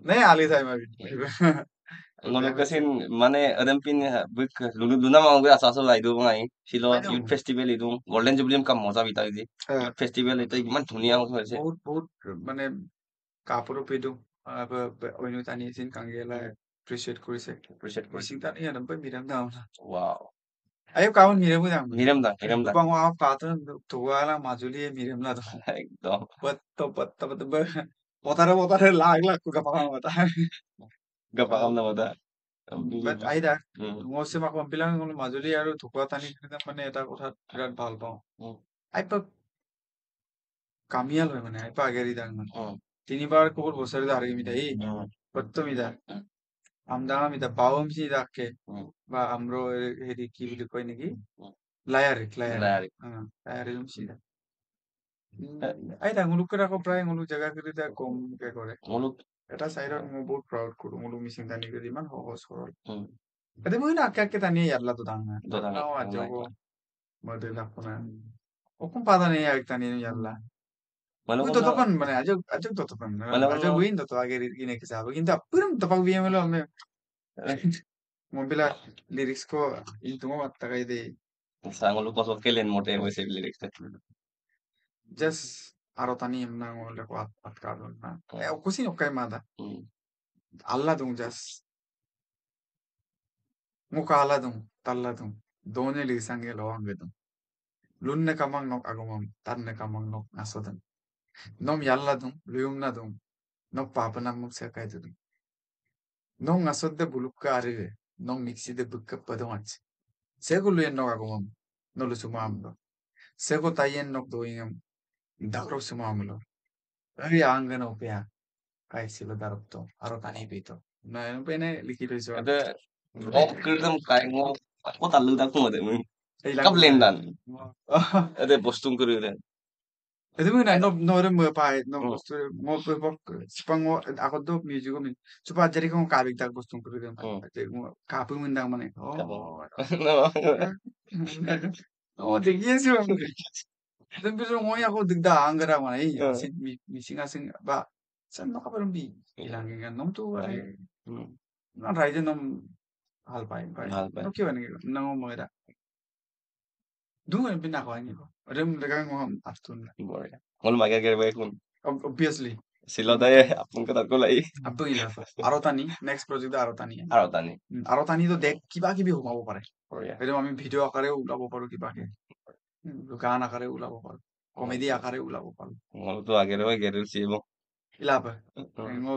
नहीं आली था मैं Ngono kasin mane adam pin bik luna mau ga asa so lai do ngai silo Ayo. youth festival itu golden jubilee kam moza bitai di youth festival itu iman dunia ho hoise बहुत बहुत মানে কাপড় পেদো অন্য টানি scene কাঙ্গেলা appreciate কৰিছে appreciate ko missing টানি আনম pay Miram দাও না wow আয়ো কাউন মিরাম দাও miram da বাং ওয়া পাতন তোয়ালা মাজুলি মিরাম লা দাও ekdom পত পতারে লাগ লাগ কো কাপা মতা gak paham na mata বাট আইদা মছে মাক বিlang মাজুলি আৰু ধুকুৱা টানি মানে এটা কথা বিৰাট ভাল পাওঁ আইপা কামিয়াল হয় মানে আইপা আগেৰি দাং মানে তিনিবাৰ কোৰ বছৰে দাঁড়ি মিটাই প্রথমিদা আমদাঙা মিদা পাওম সি দাকে বা আমরো হেরি কি বলি কই নাকি লায়ারিক লায়ারিক সিদা আই দা মুলুকের আকো প্রায় মুলুক জায়গা করে দা কম কে করে muluk এটা সাইডত মো বহুত প্রাউড করু মুলুক মিসিং দানি করে ইমান সহজ সরল এতে মই না আকে তানি ইয়ারলা তো দাং না নাও আজগো মদে লাপনা ওকম পাদা নেই এক তানি ইয়ারলা mana Uy, totokan man ajog totokan. Ajog win toto agir gini kisah. কিন্তু আপুরম topak বিয়ে হলো আমি মোবিলা লিরিক্স কো ইন্তুমো মাত্তাকাই দে sa ngulu ko so kelen mote hoise lyrics just আরো তানি এমনা ngole ko at kadon na. Kusin okay mada. Allah dung just muka Allah dung talla dung done li sange lo ange dung. Lunne kamang nok agomam tanne kamang nok nasodam. Nom yalla dung luyum na dung nok papa na muk sakay dung. Nung asod de buluk ka arive, nung mixi de bukka padonach. Sego luyen no agumam, no lu sumamlo. Sego tayen nok doingam, dakro sumamlo. Ari anga no pia, kai silo darapto, aro tani pito. Na yung pene likito iso. ada oh kerdam kai ngo ko talu tak mo de mun kap lendan ada postung kuru de Ito mo na, no rin mo pa, no gusto mo pa, sipang mo, ako do, music ko, supa jari ko kabig tag gustong ko rin. Kapo mo ndang man eh. Oh, tigyan siya. Dan pero mo ako digdaan gara man eh. Missing asing ba. Saan mo ka parang bi? Ilangin nga nom to ay. Na ride nom halpay. No kiwa ni nang mo da. Dungan pinako ani ko. Adam dagang mo aftun. ngol maga gerbe kun Obviously. silo daye apun kata ko lai Abdo ila Arotani next project da Arotani. arotani Arotani তো দেখ কিবা কিবি সোমাব পাৰে korea একদম আমি video' আকাৰে ওলাব পাৰো কিবাকে গান আকাৰে ওলাব পাৰো কমেডি আকাৰে ওলাব পাৰো ngol to agero geril si mo ilapa ngo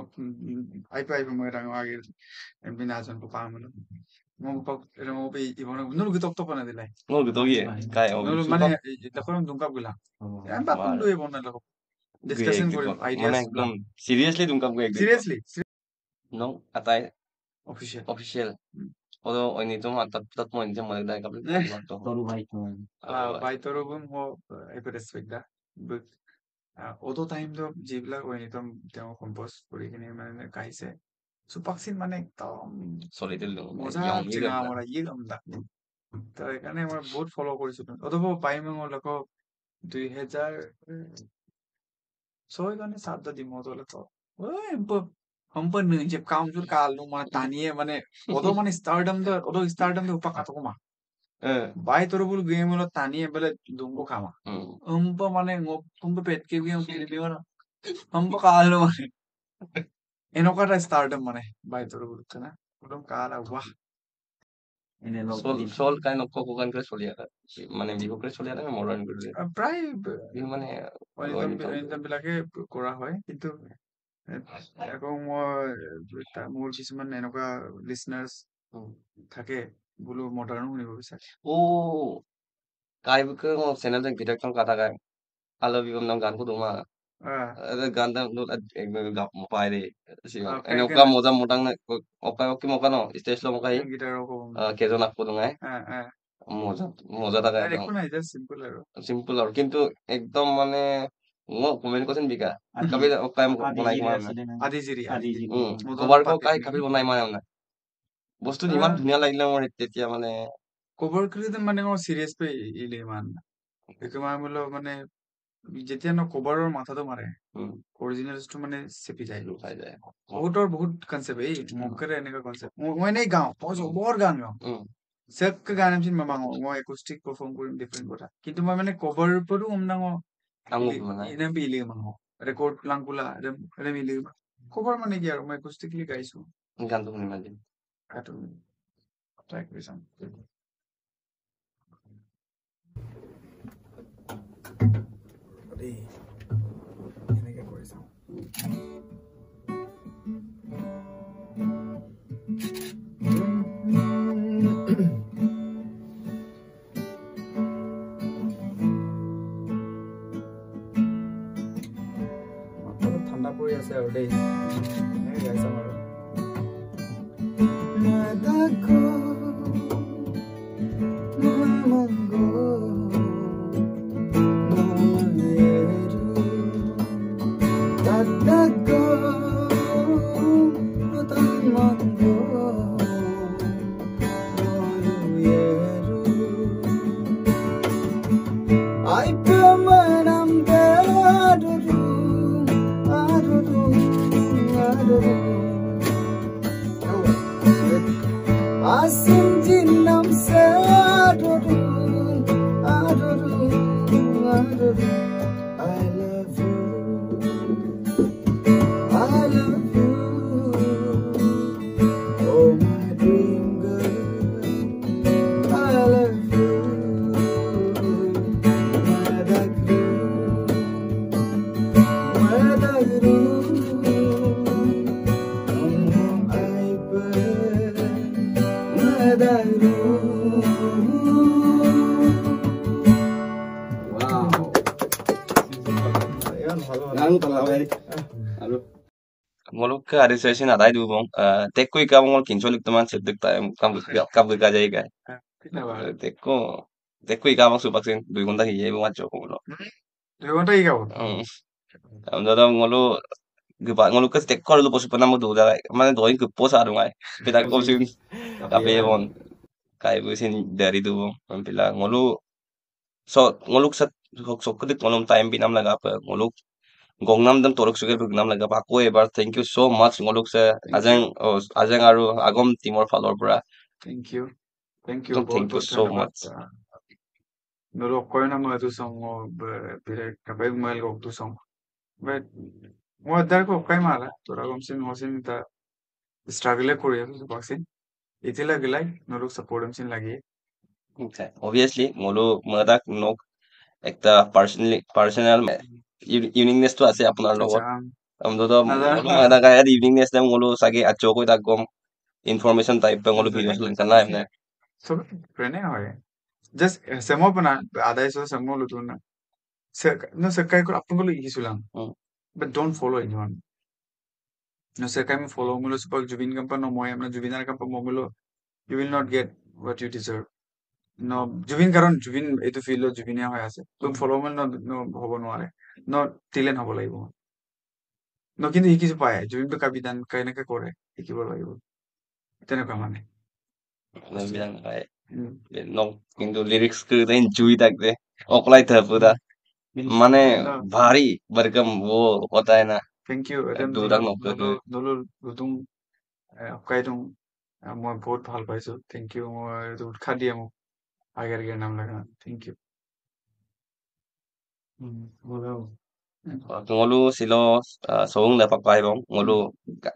ai mo rang agi binasan ko pa mo mo pag mo pe ibon nulu gitok tok na dilay Ngol gitu ya. Kayak nulu suka mane lakoram dungkap gila yan pa pun do ibon na lako gue discussion gitu. kori Mana ideas ekdom seriously dungkap gue gitu. seriously No, atai official official. Although ini tuh tat mo ini mau dari kapal waktu. Toru vai tuan. by toro bum mo eko respect da but oto time to jibla ko ni tom temo compose kori kini mane kaise supaksin মানে একদম Solid dulu. মজা Yang চিঙা ini মৰা ই গম দা তো সেইকাৰণে মই বহুত ফলো কৰিছিলো অথবা পাই মই লক 2006 কাৰণে 7 di mo to lak ওই hම්ප nje kaum jur kalu ma taniye mane odo mane stardom de upaka to ma bai torobul game lo taniye bele dungo kama hම්ප mane ngop hම්ප petke game pili mara hම්ප kalu mane এনেকুৱা এটা stardom মানে bai torobul kana odom kala wah Ini lo. Sol kind of koko kan kres solia kan. Mana biho kres solia kan modern gitu. প্ৰায় Biho mana অনিতম বিলাকে কৰা হয় কিন্তু আকৌ মই মোৰ কিছুমান এনেকুৱা লিসনাৰ্স থাকে বোলো মডাৰ্নো শুনিব বিচাৰে Oh, kayak ke mau channel yang tidak kan kata kan. Kalau biho nang gan ko duma. Ada ganda lu gap mo pai de. Si eno ka moja motang na okai mo no stage lo mo kai. গিটাৰৰ ক'ব Kejon aku dungai. Moja moja ta kai. একো নাই just simple আৰু Simple R কিন্তু একদম মানে comment কৰছেন বিকা কবিৰ কাই বনাই মানে আদিজিৰি কভাৰ কো কাই কবিৰ বনাই মানে বস্তু ইমান ধুনীয়া লাগিলে মোৰ তেতিয়া মানে কভাৰ কৰিলে মানে মই সিৰিয়াস পে ইলে মান একো মানে যেতিয়া ন কভাৰৰ মাথাটো মাৰে অৰিজিনেলটো মানে চেপি যায় বহুত কনসেপ্ট এই মুখৰে এনেকা কনসেপ্ট মই নাই গাওঁ বৰ গান গাওঁ চেক গান আমি মামাঙো মই একুষ্টিক পাৰফৰ্ম কৰিম ডিফাৰেন্ট কথা কিন্তু মই মানে কভাৰ পৰো আমনাঙো ইনে বিলি মাঙো ৰেকৰ্ড লাংকুলা ৰে মিলি কভাৰ মানে কি আৰু মই একুষ্টিকলি গাইছো গানটো শুনি মাজি কাটো ট্ৰাই কৰিছাম এনেকে কৰিছাম ঠান্ডা পৰি আছে আৰু দেই এনেকে গাইছাম আৰু ngolok ka ada sesi na dai du bong tekko ika bong kincholik teman sedek ta kam ka jai ka tekko ika bong supaksin 2 ঘন্টা hiye bong acho ko lo 2 ঘন্টা কি গাব am dada ngolo ngolok ka tekko lo posu panamo do da mane doi ke posa do ngai pita ko sin kape bon kai bu sin dari du bong pila ngolo so ngolok sa sok dik ngolom time binam laga pa ngolok Gongnam dam torok sugar bugnam laga pa ko ebar thank you so much ngolok sa ajang aru agom timor falor pura thank you thank you so much nolo koina mo tu song mo pire kapay mail ko tu song but mo dar ko kay mala tora gomsin hosin ta struggle kori asu baksin itila gilai nolo support amsin lagi okay obviously ngolo madak nok একটা personal uniqueness তো আছে আপনার লগত Amdo ada kayak di evening nest ngolo sage achoko itagom information type pe ngolo videos lang sana emne. So friend hoy. Just samo pana adai so samo lutuna. No sakai ko apun ko igisulang. But don't follow anyone. No sakai me follow mulo suppose Jubin kampa no moy amna Jubinar kampa momulo. You will not get what you deserve. No Jubin karon Jubin etu feel lo Jubinia hoy ase. Tum follow mul no hobo noare. No tilen hobo laibo. No কিন্তু শিকিছো পায় জুবিন তো কাবিতান কেনেকে কৰে শিকিব লাগিব তেনেকুৱা মানে Bilang kayak no কিন্তু lyrics ke tain cui tak deh. Oklay thapuda. Mane bhari barkam wo kota hai na. thank you এজন Durang no ke. নলু গুদুম অকাইদুম মই বহুত ভাল পাইছো thank you মই এইটো উৎসাহ দিয়ে মোক আগেৰ নাম লাগা thank you Ngolu silo song da papai bong. Ngolu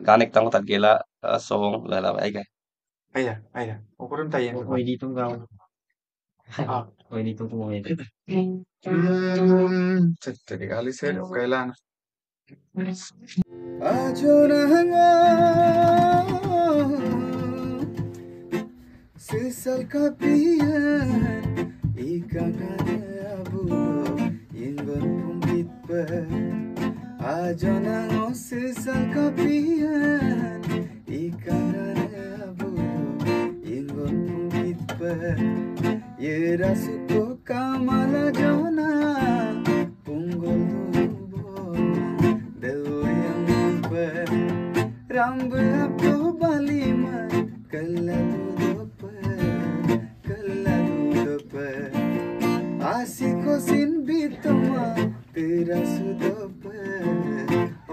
ganek tang tat gela song la la ai kai. aida okorum tayen Oi di tung kau. ah Oi di tung mo yan. jadi kali saya okailan sesal kapian ikan abu ingon pumbit pe ajana sesal kapian ikan abu ingon pumbit pe yera suko kamala jona punggol dewyang pe rambu apo balima kaladu Asiko sin bitoma tera sudopa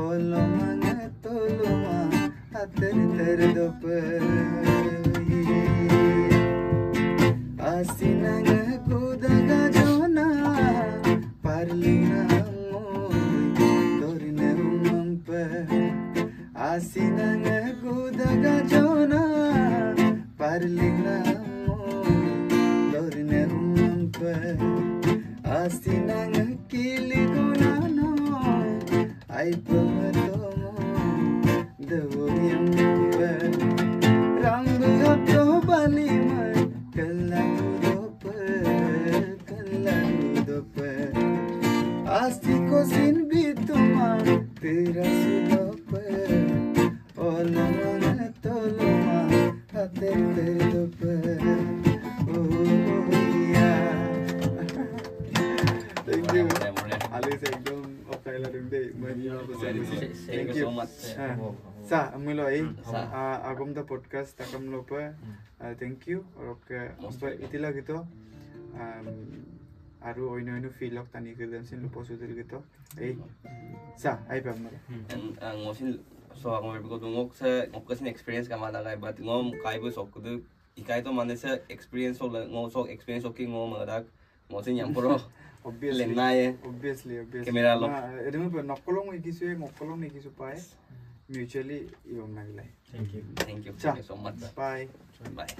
olomanga toloma ater ter dopa asinanga kudaga jona parlina moi dorine umampa asinanga kudaga jona parlina dorine umampa asinanga kili gunano ai pamatomo devoyampa rambu apto balima kaladudopa astiko sin bituma tera sudopa olomana toloma ater ter dopa Thank you. Alis ekdom okaila dengde. Thank you so much. Sa amilo ai agom da podcast takam lopa. Thank you. Okay. Itila gitu. Aru oino feel ok tani kedam sin lupo sudil gitu. Sa ai pam mala. Ngosin so ako mergo dungok sa ngok experience kamala kai but ngom kai bu sok kudu ikai to mane sa experience so ngosok experience ok ngom madak ngosin yampuro obviously camera lo edemu nokkolong ikisu ngokkolong ikisu pai mutually yom naglai thank you so much bye bye